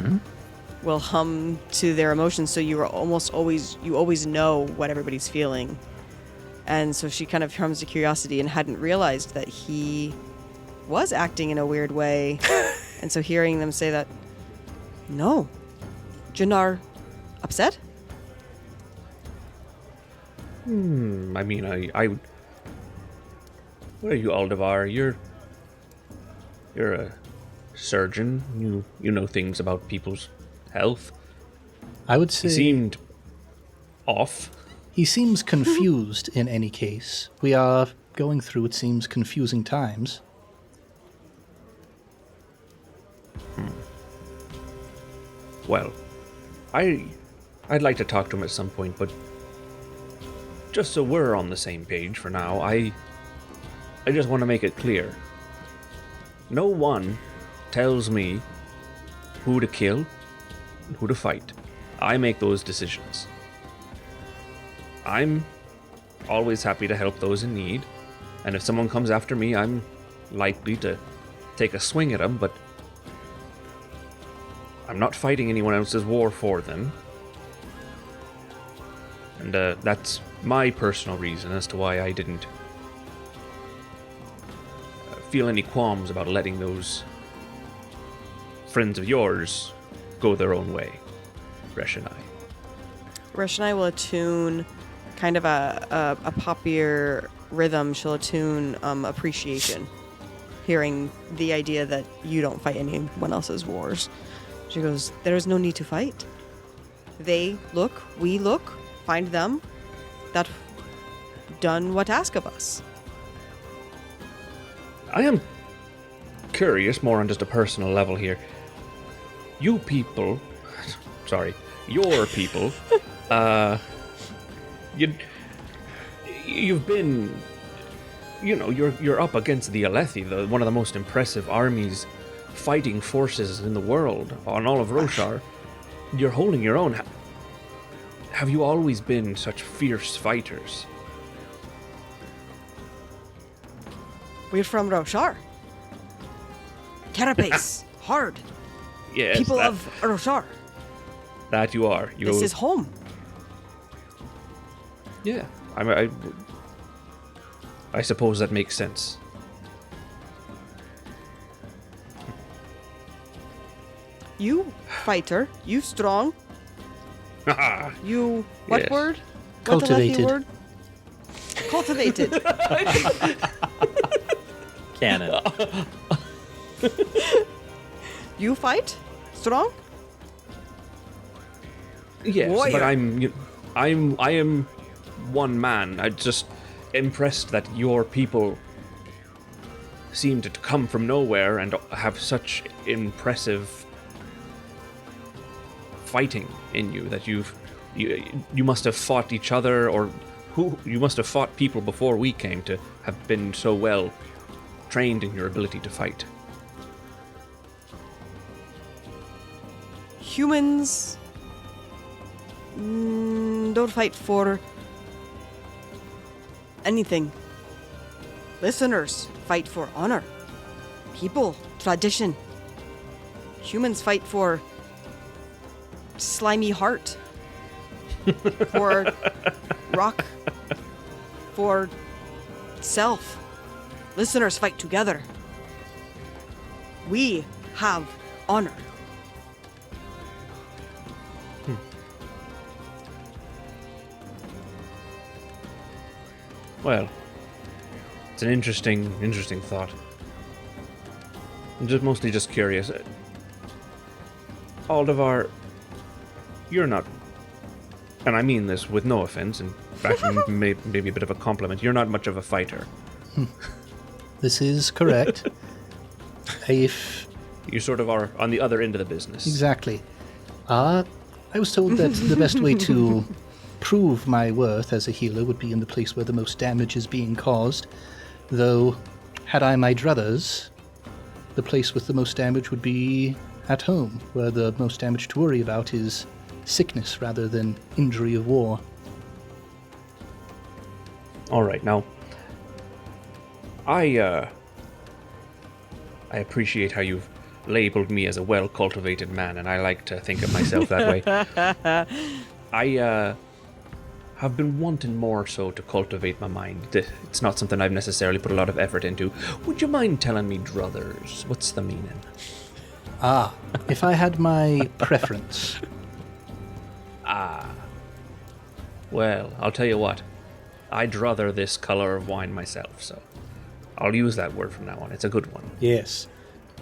will hum to their emotions, so you always know what everybody's feeling. And so she kind of hums to curiosity and hadn't realized that he was acting in a weird way. And so hearing them say that, no, Janar upset? I mean, I what are you, Aldevar? You're a surgeon. You know things about people's health. I would say He seemed off. he seems confused in any case. We are going through, it seems, confusing times. Well, I'd like to talk to him at some point, but just so we're on the same page for now, I just want to make it clear. No one tells me who to kill, who to fight. I make those decisions. I'm always happy to help those in need, and if someone comes after me, I'm likely to take a swing at them, but I'm not fighting anyone else's war for them. And that's my personal reason as to why I didn't feel any qualms about letting those friends of yours go their own way, Reshonai. Reshonai will attune kind of a poppier rhythm. She'll attune appreciation, hearing the idea that you don't fight anyone else's wars. She goes, there is no need to fight. They look, we look, find them, that done what ask of us. I am curious, more on just a personal level here. Your people, you've been, you're up against the Alethi, one of the most impressive armies, fighting forces in the world on all of Roshar. You're holding your own. Have you always been such fierce fighters? We're from Roshar. Carapace, hard. Yes, People of Roshar. That you are. This is home. Yeah, I suppose that makes sense. You fighter, you strong. You what Yes. word? Cultivated. What Alethi word? Cultivated. Canon. You fight? Strong? Yes, Warrior. but I am one man. I'm just impressed that your people seem to come from nowhere and have such impressive fighting in you that you must have fought each other, or you must have fought people before we came to have been so well trained in your ability to fight. Humans don't fight for anything. Listeners fight for honor. People, tradition. Humans fight for slimy heart. For rock. For self. Listeners fight together. We have honor. Well, it's an interesting thought. I'm mostly just curious. Aldevar, you're not, and I mean this with no offense, and actually maybe a bit of a compliment, you're not much of a fighter. This is correct. If You sort of are on the other end of the business. exactly. I was told that the best way to prove my worth as a healer would be in the place where the most damage is being caused. Though, had I my druthers, the place with the most damage would be at home, where the most damage to worry about is sickness rather than injury of war. All right, now, I appreciate how you've labeled me as a well-cultivated man, and I like to think of myself that way. I have been wanting more so to cultivate my mind. It's not something I've necessarily put a lot of effort into. Would you mind telling me druthers? What's the meaning? If I had my preference. Well, I'll tell you what. I'd druther this color of wine myself, so I'll use that word from now on. It's a good one. Yes.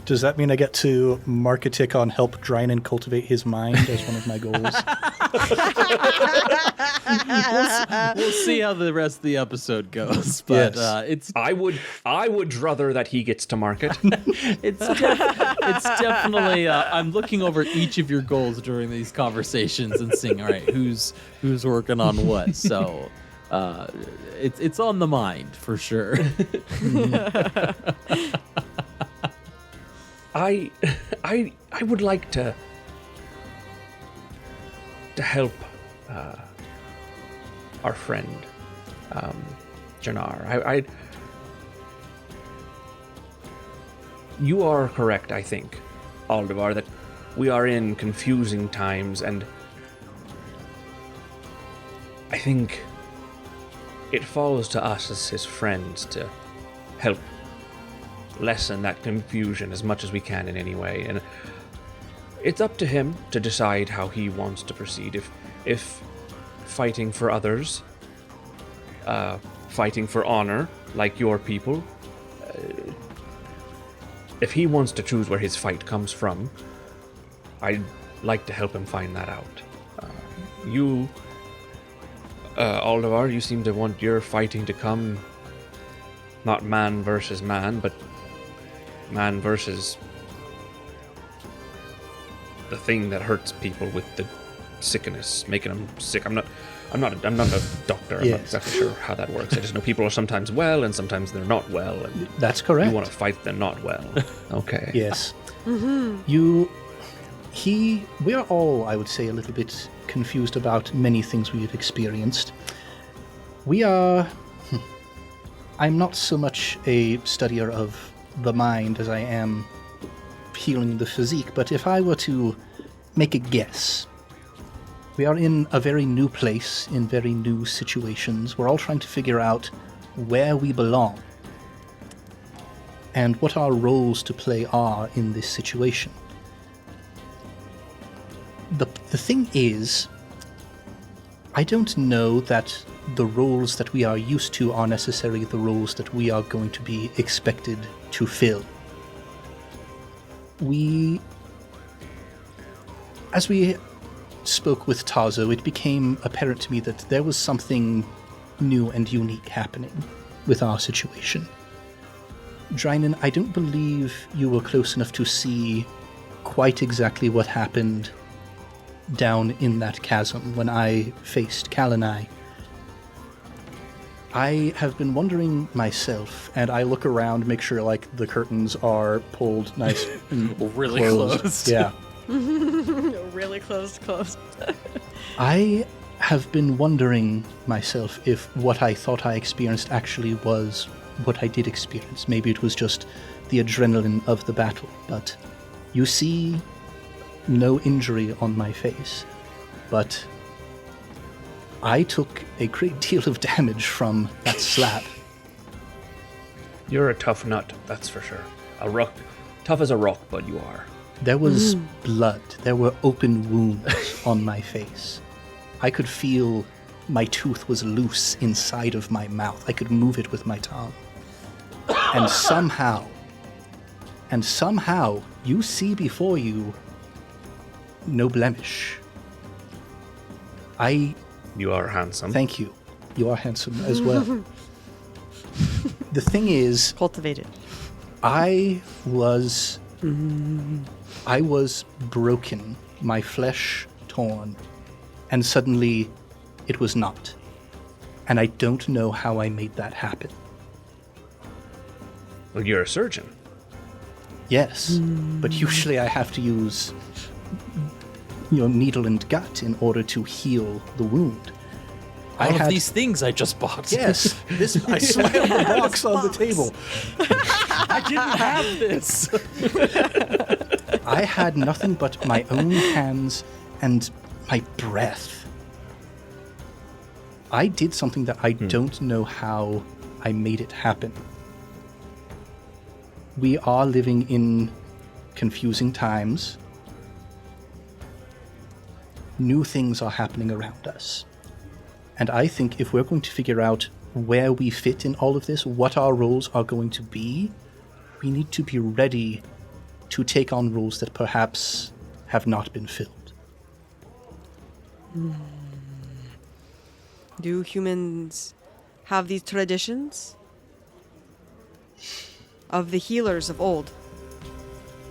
Does that mean I get to mark a tick on help Drynin cultivate his mind as one of my goals? We'll see how the rest of the episode goes, but Yes. I would druther that he gets to market. it's definitely. I'm looking over each of your goals during these conversations and seeing, all right, who's working on what. So, it's on the mind for sure. I would like to help our friend Janar. You are correct, I think, Aldevar, that we are in confusing times, and I think it falls to us as his friends to help lessen that confusion as much as we can in any way. And it's up to him to decide how he wants to proceed. If fighting for others, fighting for honor, like your people, if he wants to choose where his fight comes from, I'd like to help him find that out. You, Aldevar, you seem to want your fighting to come not man versus man, but man versus the thing that hurts people with the sickness, making them sick. I'm not a doctor. I'm not exactly sure how that works. I just know people are sometimes well and sometimes they're not well. And that's correct. You want to fight they're not well. Okay. Yes. We are all, I would say, a little bit confused about many things we have experienced. I'm not so much a studier of the mind as I am healing the physique, but if I were to make a guess, we are in a very new place, in very new situations. We're all trying to figure out where we belong and what our roles to play are in this situation. The thing is, I don't know that the roles that we are used to are necessarily the roles that we are going to be expected to fill. As we spoke with Tazo, it became apparent to me that there was something new and unique happening with our situation. Drynin, I don't believe you were close enough to see quite exactly what happened down in that chasm when I faced Kalanai. I have been wondering myself, and I look around, make sure like the curtains are pulled nice and really closed. closed. Yeah. Really close. I have been wondering myself if what I thought I experienced actually was what I did experience. Maybe it was just the adrenaline of the battle, but you see no injury on my face. But I took a great deal of damage from that slap. You're a tough nut, that's for sure. A rock, tough as a rock, but you are. There was blood. There were open wounds on my face. I could feel my tooth was loose inside of my mouth. I could move it with my tongue. And somehow, you see before you no blemish. You are handsome. Thank you. You are handsome as well. The thing is, Cultivated. I was broken, my flesh torn, and suddenly it was not. And I don't know how I made that happen. Well, you're a surgeon. Yes, but usually I have to use, needle and gut in order to heal the wound. All of these things I just bought. Yes, I slammed the box on the table. I didn't have this. I had nothing but my own hands and my breath. I did something that I don't know how I made it happen. We are living in confusing times. New things are happening around us. And I think if we're going to figure out where we fit in all of this, what our roles are going to be, we need to be ready to take on roles that perhaps have not been filled. Do humans have these traditions of the healers of old?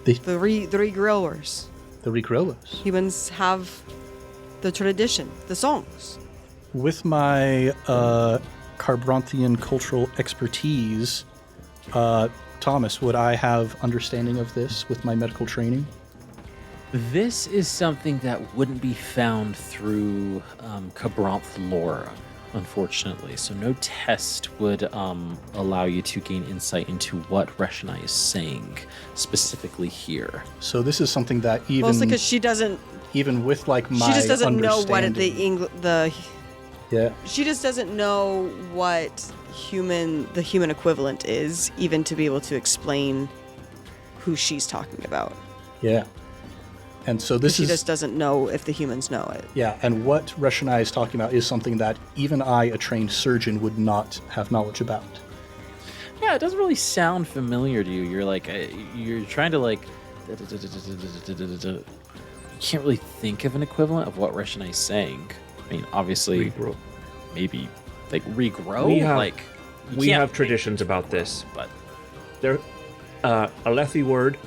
The regrowers. The regrowers. Humans have the tradition, the songs. With my Carbronthian cultural expertise, Thomas, would I have understanding of this with my medical training? This is something that wouldn't be found through Cabranth lore, unfortunately. So no test would allow you to gain insight into what Reshonai is saying specifically here. So this is something that even Mostly because she doesn't. even with like my She just doesn't know what understanding- yeah. She just doesn't know what the human equivalent is, even to be able to explain who she's talking about. Yeah. And so this She is just doesn't know if the humans know it. yeah, and what Reshonai is talking about is something that even I, a trained surgeon, would not have knowledge about. Yeah, it doesn't really sound familiar to you. You're like, you're trying to like, you can't really think of an equivalent of what Reshonai is saying. I mean, obviously, Regrow. maybe like regrow. We have- like you We can't have make traditions it, about this. but There, a Lethi word,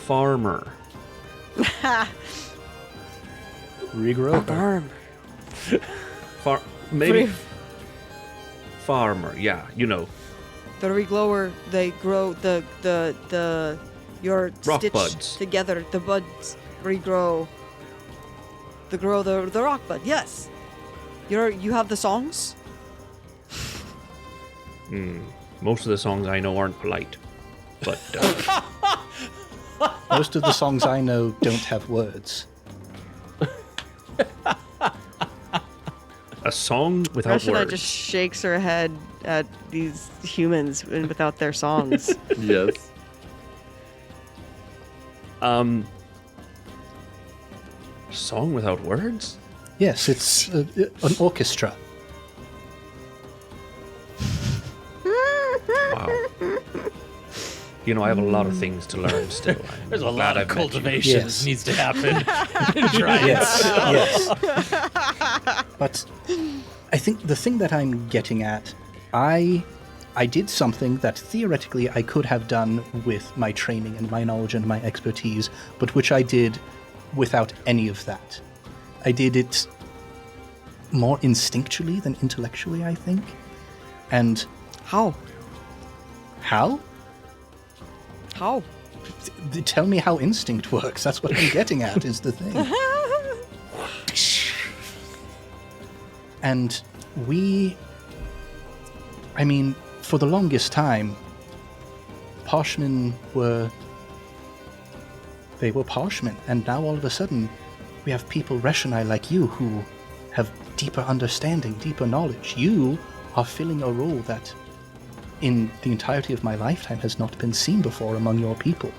farmer. Regrow. Farm. Maybe Free- farmer. Yeah, you know, The reglower, they grow your Rock stitch buds. together. The buds regrow. The rock bud. Yes. You have the songs. most of the songs I know aren't polite, but Most of the songs I know don't have words. a song without Reshonai words. just shakes her head at these humans and without their songs. yes. Song without words? Yes, it's an orchestra. Wow. You know, I have a lot of things to learn still. I'm There's a glad lot of I've met you. cultivation Yes. that needs to happen. Try Yes, yes. But I think the thing that I'm getting at, I did something that theoretically I could have done with my training and my knowledge and my expertise, but which I did without any of that. I did it more instinctually than intellectually, I think. And How? how? How? Tell me how instinct works. That's what I'm getting at, is the thing. And I mean, for the longest time, Parshmen were Parshmen, and now all of a sudden, we have people Reshonai like you who have deeper understanding, deeper knowledge. You are filling a role that, in the entirety of my lifetime, has not been seen before among your people.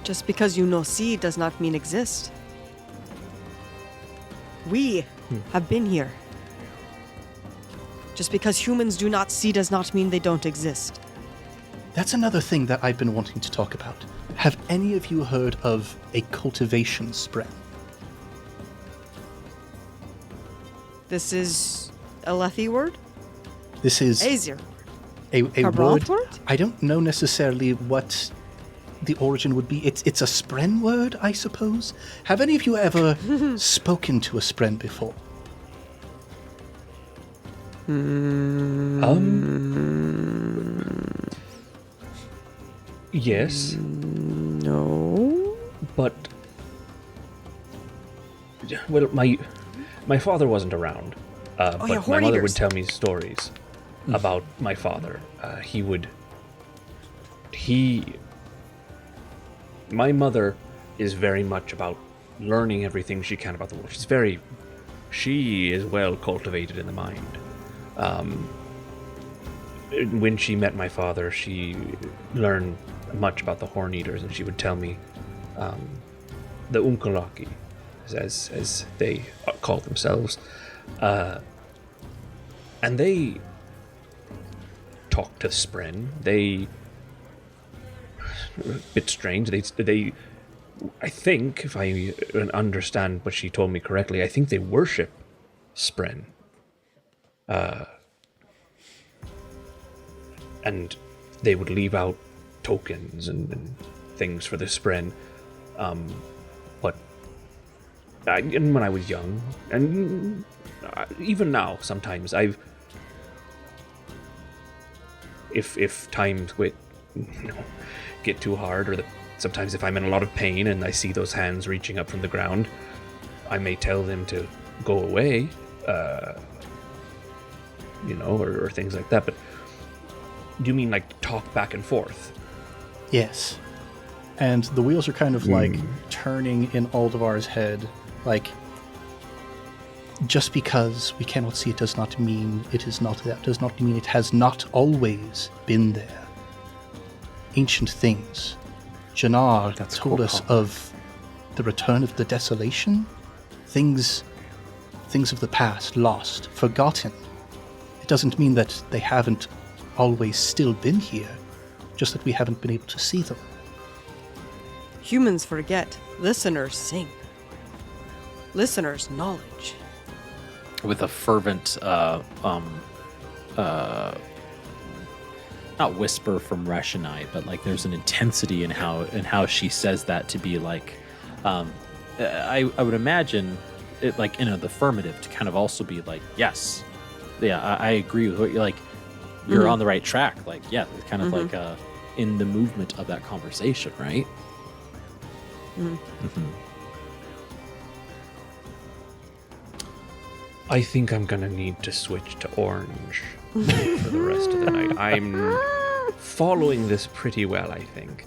Just because you know see does not mean exist. We have been here. Just because humans do not see does not mean they don't exist. That's another thing that I've been wanting to talk about. Have any of you heard of a cultivation spren? This is a Lethi word? This is Aesir. a Cabranth word. word? I don't know necessarily what the origin would be. It's a spren word, I suppose. Have any of you ever spoken to a spren before? Yes, No. but well, my father wasn't around, but yeah, my horn mother eaters. would tell me stories about my father. My mother is very much about learning everything she can about the world. She is well cultivated in the mind. When she met my father, she learned much about the horn eaters, and she would tell me the Unkalaki, as they call themselves, and they talk to Spren. They a bit strange. They I think, if I understand what she told me correctly, I think they worship Spren. And they would leave out tokens and things for the Spren. But and when I was young, and even now, sometimes if times get too hard, or sometimes if I'm in a lot of pain and I see those hands reaching up from the ground, I may tell them to go away, or things like that. But do you mean like talk back and forth? Yes. And the wheels are kind of like turning in Aldevar's head, like, just because we cannot see it does not mean it is not there, does not mean it has not always been there. Ancient things. Janar told us of the return of the desolation. Things of the past, lost, forgotten. It doesn't mean that they haven't always still been here, just that we haven't been able to see them. Humans forget. Listeners sing. Listeners knowledge. With a fervent, not whisper from Reshonai, but like there's an intensity in how she says that, to be like, I would imagine it like in the affirmative, to kind of also be like, yes, yeah, I agree with what you're like. You're on the right track. Like, yeah, it's kind of like in the movement of that conversation, right? I think I'm gonna need to switch to orange for the rest of the night. I'm following this pretty well, I think.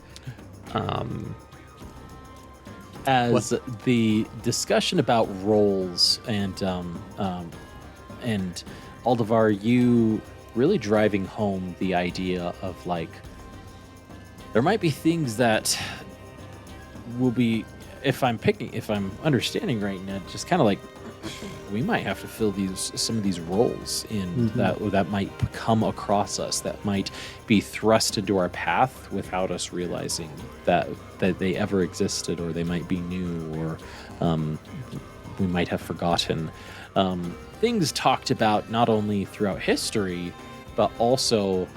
As the discussion about roles and Aldevar, you really driving home the idea of like, there might be things that will be, if I'm understanding right now, just kind of like, we might have to fill some of these roles in that might come across us, that might be thrust into our path without us realizing that they ever existed, or they might be new, or we might have forgotten. Things talked about not only throughout history, but also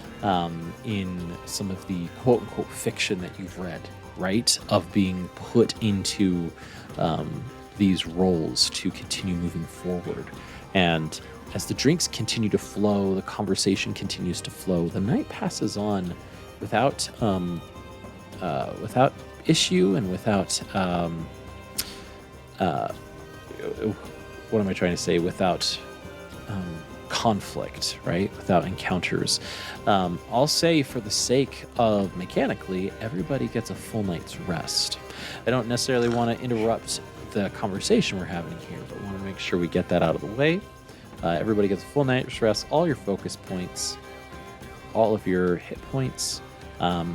in some of the quote-unquote fiction that you've read, right? Of being put into these roles to continue moving forward. And as the drinks continue to flow, the conversation continues to flow, the night passes on without issue and without what am I trying to say? Without conflict, right? Without encounters. I'll say, for the sake of mechanically, everybody gets a full night's rest. I don't necessarily want to interrupt the conversation we're having here, but want to make sure we get that out of the way. Everybody gets a full night's rest, all your focus points, all of your hit points. The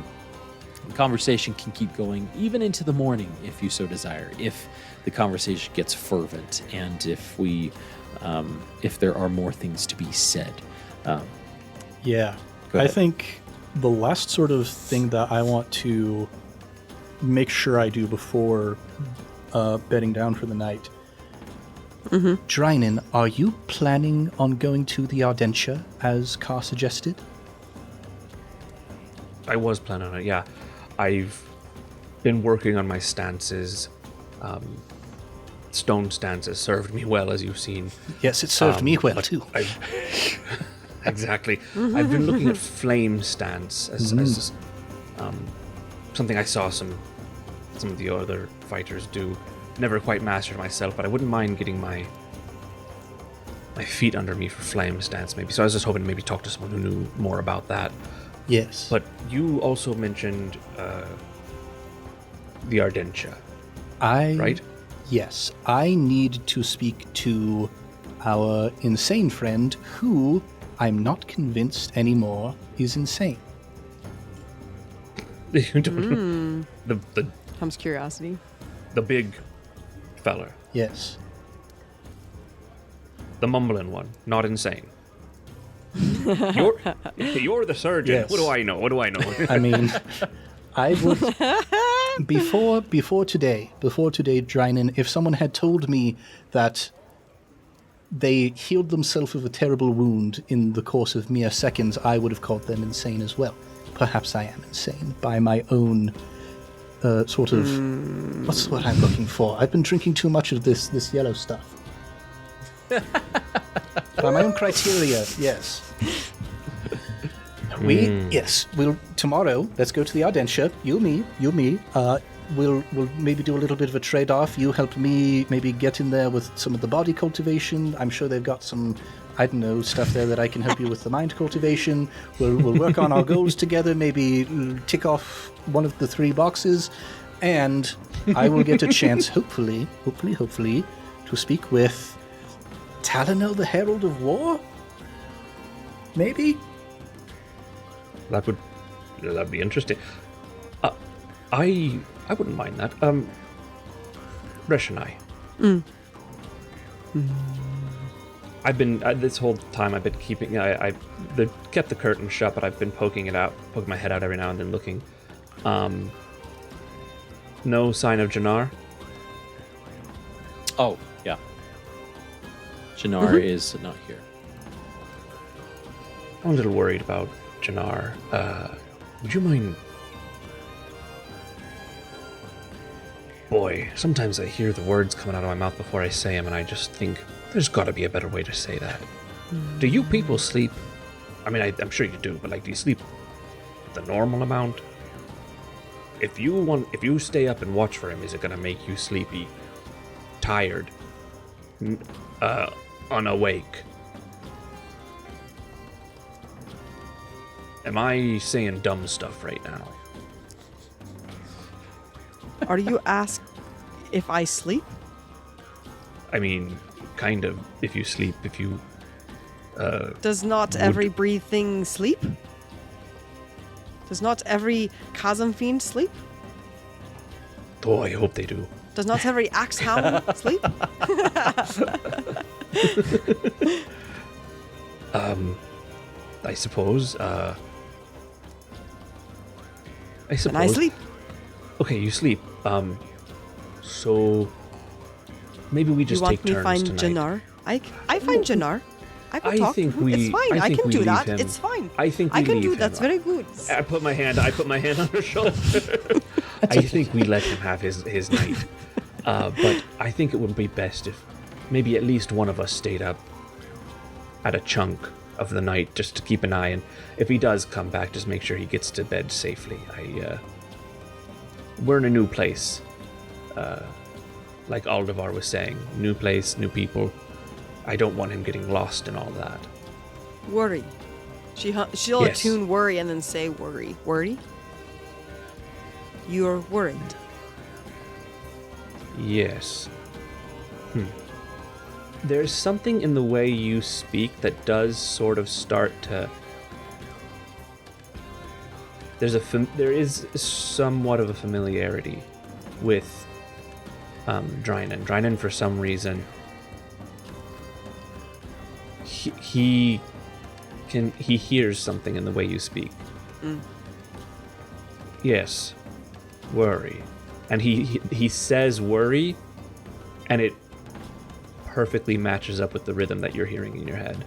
conversation can keep going even into the morning if you so desire, if the conversation gets fervent, and if there are more things to be said. Yeah. I think the last sort of thing that I want to make sure I do before bedding down for the night. Drynin, are you planning on going to the Ardentia, as Carr suggested? I was planning on it, yeah. I've been working on my stances. Stone stances served me well, as you've seen. Yes, it served me well, too. Exactly. I've been looking at flame stance as something I saw some of the other fighters do. Never quite mastered myself, but I wouldn't mind getting my feet under me for flame stance, maybe. So I was just hoping to maybe talk to someone who knew more about that. Yes. But you also mentioned the Ardentia, right? Yes. I need to speak to our insane friend, who I'm not convinced anymore is insane. You don't the Comes curiosity. The big fella. Yes. The mumbling one, not insane. You're the surgeon. Yes. What do I know? I mean, I would before today, Drynin, if someone had told me that they healed themselves of a terrible wound in the course of mere seconds, I would have called them insane as well. Perhaps I am insane by my own sort of... What's what I'm looking for? I've been drinking too much of this yellow stuff. By my own criteria, yes. We'll tomorrow. Let's go to the Ardentia. You, me. We'll maybe do a little bit of a trade-off. You help me maybe get in there with some of the body cultivation. I'm sure they've got some, I don't know, stuff there that I can help you with the mind cultivation. We'll work on our goals together, maybe tick off one of the 3 boxes, and I will get a chance, hopefully, to speak with Talonel, the Herald of War? Maybe? That'd be interesting. I wouldn't mind that. Reshonai. I've been this whole time. I've been keeping. I kept the curtain shut, but I've been poking my head out every now and then, looking. No sign of Janar. Oh, yeah. Janar is not here. I'm a little worried about Janar. Would you mind? Boy, sometimes I hear the words coming out of my mouth before I say them, and I just think there's got to be a better way to say that. Do you people sleep? I mean, I'm sure you do, but do you sleep the normal amount? If you stay up and watch for him, is it going to make you sleepy, tired, unawake? Am I saying dumb stuff right now? Are you asked if I sleep? I mean, kind of. If you sleep, Does not every breathe thing sleep? Does not every chasm fiend sleep? Oh, I hope they do. Does not every axe hound sleep? I suppose. And I sleep. Okay, you sleep. So maybe we just take turns You want me to find tonight. Janar? I find Janar. I can talk. think It's fine. I can do that. him. It's fine. I think I we can leave do him. that's very good. I put my hand on her shoulder. I think we let him have his night. But I think it would be best if maybe at least one of us stayed up at a chunk of the night just to keep an eye, and if he does come back, just make sure he gets to bed safely. We're in a new place. Like Aldevar was saying, new place, new people. I don't want him getting lost in all that. Worry. She'll Yes. attune worry and then say worry. Worry? You're worried. Yes. There's something in the way you speak that does sort of start to... There is somewhat of a familiarity with Drynin. Drynin, for some reason, he hears something in the way you speak. Yes, worry, and he says worry, and it perfectly matches up with the rhythm that you're hearing in your head.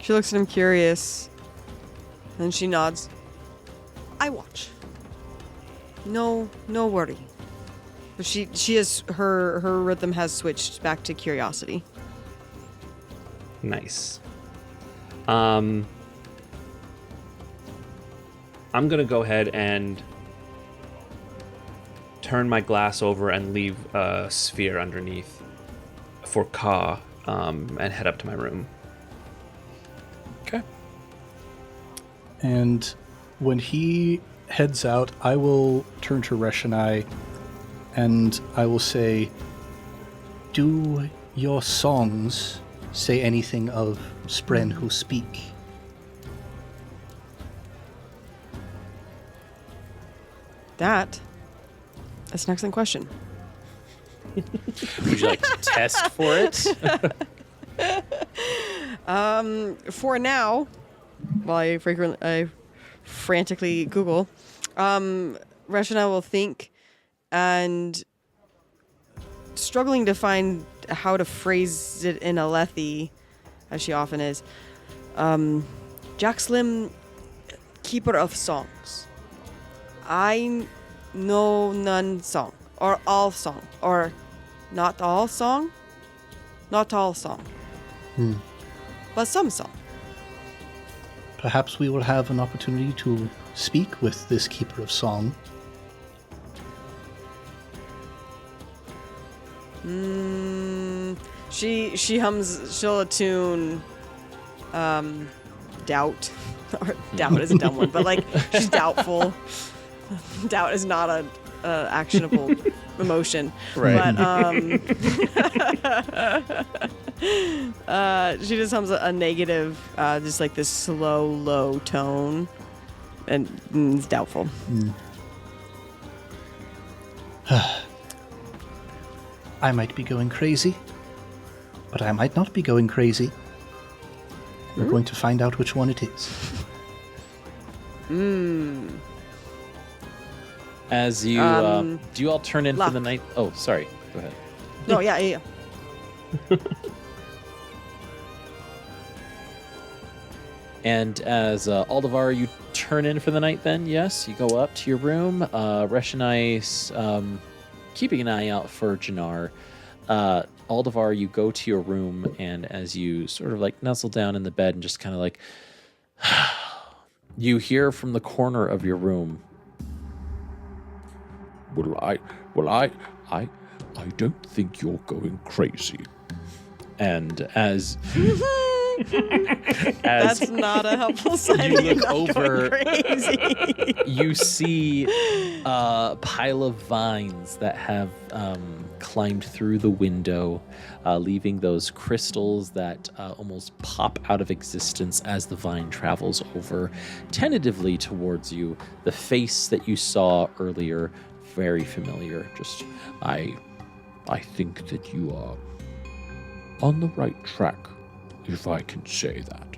She looks at him curious. Then she nods. I watch. No worry. But she is her rhythm has switched back to curiosity. Nice. I'm gonna go ahead and turn my glass over and leave a sphere underneath for Ka, and head up to my room. Okay. And when he heads out, I will turn to Reshonai and I will say, do your songs say anything of Spren who speak? That's an excellent question. Would you like to test for it? For now, while I frantically Google, Reshonai will think, and struggling to find how to phrase it in Alethi, as she often is. Jack Slim, keeper of songs. I know none song, or all song, or not all song, not all song. But some. Perhaps we will have an opportunity to speak with this Keeper of Song. She hums. She'll attune. Doubt. Or doubt is a dumb one, but like she's doubtful. Doubt is not a actionable emotion. Right. But she just hums a negative, just like this slow, low tone, and it's doubtful. I might be going crazy, but I might not be going crazy. We're going to find out which one it is. As you do you all turn in for the night? Oh, sorry. Go ahead. No, yeah. And as Aldevar, you turn in for the night then? Yes, you go up to your room. Reshonai's keeping an eye out for Janar. Aldevar, you go to your room, and as you sort of like nuzzle down in the bed and just kind of like, you hear from the corner of your room, Well, I don't think you're going crazy. And as That's not a helpful sign. you You're look not over, going crazy. you see a pile of vines that have climbed through the window, leaving those crystals that almost pop out of existence as the vine travels over tentatively towards you. The face that you saw earlier, very familiar. Just, I think that you are on the right track, if I can say that.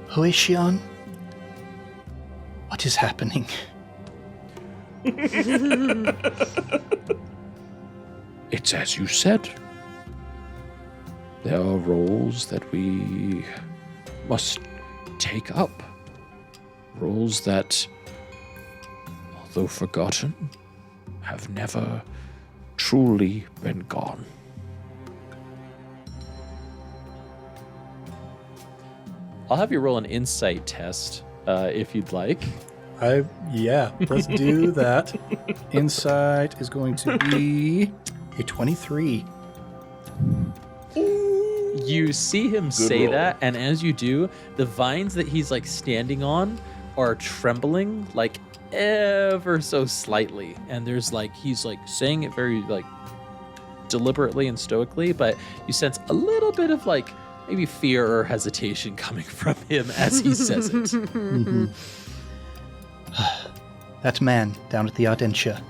Hoeshion, what is happening? It's as you said. There are roles that we must take up. Roles that, although forgotten, have never truly been gone. I'll have you roll an insight test, if you'd like. Let's do that. Insight is going to be a 23. You see him say roll. that, and as you do, the vines that he's like standing on are trembling like ever so slightly. And there's like, he's like saying it very like deliberately and stoically, but you sense a little bit of like maybe fear or hesitation coming from him as he says it. Mm-hmm. That man down at the Ardentia.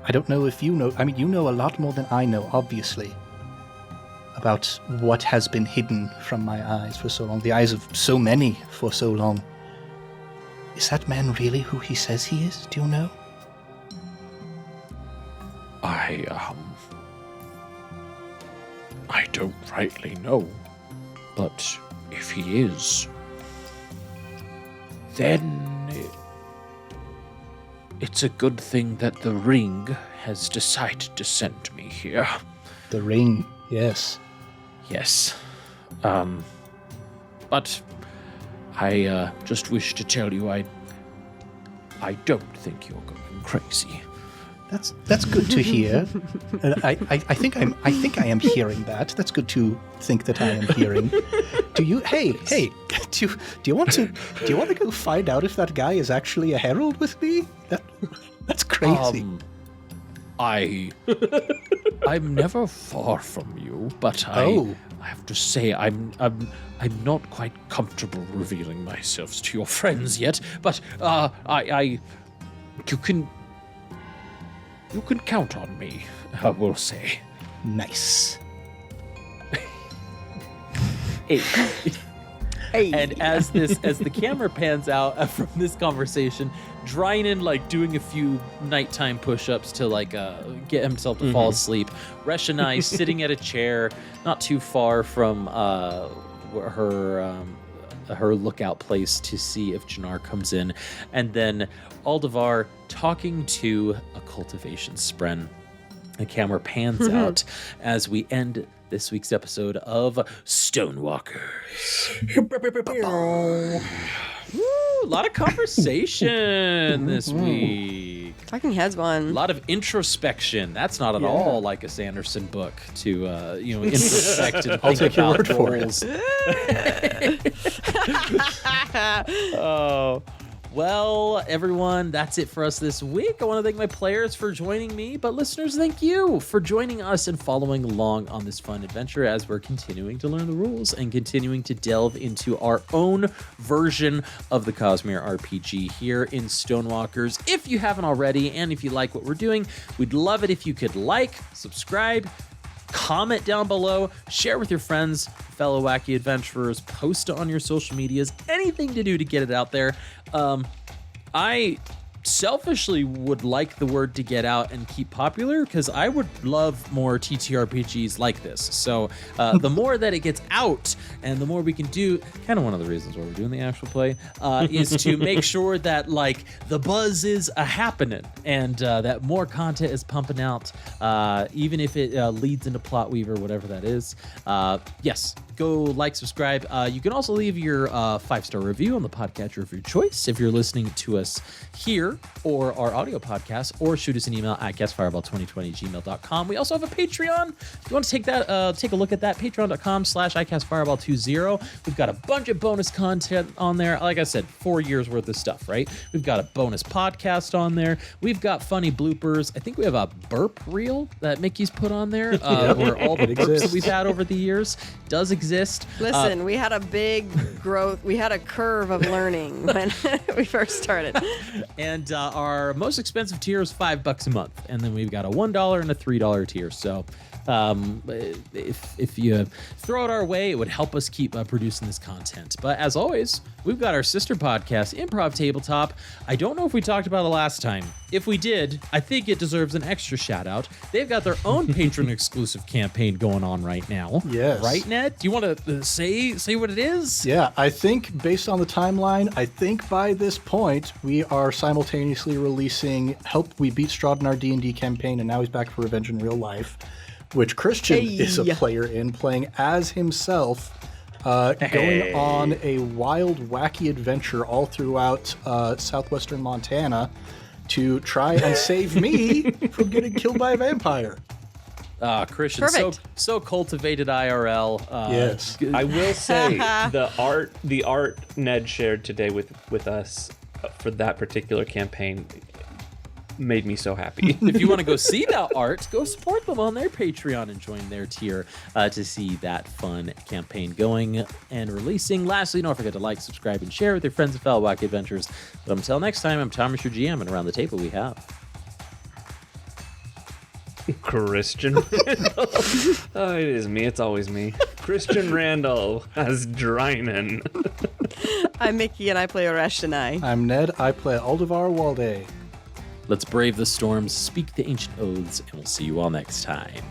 I don't know if you know, I mean, you know a lot more than I know, obviously, about what has been hidden from my eyes for so long, the eyes of so many for so long. Is that man really who he says he is? Do you know? I don't rightly know, but if he is, then it's a good thing that the ring has decided to send me here. The ring, yes. Yes. But I just wish to tell you I don't think you're going crazy. That's good to hear. I think I am hearing that. That's good to think that I am hearing. Do you do you want to go find out if that guy is actually a herald with me? That's crazy. I'm never far from you, but I have to say I'm not quite comfortable revealing myself to your friends yet. But you can count on me, I will say. Nice. Hey. And as the camera pans out from this conversation, Drynin like doing a few nighttime push-ups to like get himself to fall asleep. Reshonai sitting at a chair not too far from her lookout place to see if Janar comes in, and then Aldevar talking to a cultivation spren. The camera pans out as we end this week's episode of Stonewalkers. Woo, a lot of conversation this week. Talking Heads A one. lot of introspection. That's not at all like a Sanderson book to, introspect and I'll think take your about word for roles. it. Oh, well, everyone, that's it for us this week. I want to thank my players for joining me, but listeners, thank you for joining us and following along on this fun adventure as we're continuing to learn the rules and continuing to delve into our own version of the Cosmere RPG here in Stonewalkers. If you haven't already, and if you like what we're doing, we'd love it if you could like, subscribe, comment down below, share with your friends, fellow wacky adventurers, post on your social medias, anything to do to get it out there. I selfishly would like the word to get out and keep popular because I would love more TTRPGs like this. So the more that it gets out and the more we can do, kind of one of the reasons why we're doing the actual play, is to make sure that like the buzz is happening and that more content is pumping out, even if it leads into Plot Weaver, whatever that is. Yes. Go like, subscribe. You can also leave your 5-star review on the podcatcher of your choice if you're listening to us here or our audio podcast, or shoot us an email at guestfireball2020@gmail.com. We also have a Patreon. If you want to take a look at that, patreon.com/icastfireball20. We've got a bunch of bonus content on there. Like I said, 4 years worth of stuff, right? We've got a bonus podcast on there. We've got funny bloopers. I think we have a burp reel that Mickey's put on there, where all the burps that we've had over the years does exist. Listen, we had a big growth. We had a curve of learning when we first started. And our most expensive tier is $5 a month. And then we've got a $1 and a $3 tier. So if you throw it our way, it would help us keep producing this content. But as always, we've got our sister podcast, Improv Tabletop. I don't know if we talked about it last time. If we did, I think it deserves an extra shout out. They've got their own patron exclusive campaign going on right now. Yes. Right, Ned? Do you want to say what it is? Yeah, I think based on the timeline, I think by this point we are simultaneously releasing Help We Beat Strahd in our D&D campaign, and now he's back for Revenge in Real Life, which Christian is a player in, playing as himself, going on a wild, wacky adventure all throughout southwestern Montana to try and save me from getting killed by a vampire. Christian, Perfect. so cultivated IRL. Yes. I will say the art Ned shared today with us for that particular campaign made me so happy. If you want to go see that art, go support them on their Patreon and join their tier to see that fun campaign going and releasing. Lastly, don't forget to like, subscribe, and share with your friends and fellow wacky adventurers. But until next time, I'm Thomas, your GM, and around the table we have Christian Randall. Oh, it is me. It's always me. Christian Randall as Drynin. I'm Mickey, and I play Reshonai. I'm Ned. I play Aldevar Walde. Let's brave the storms, speak the ancient oaths, and we'll see you all next time.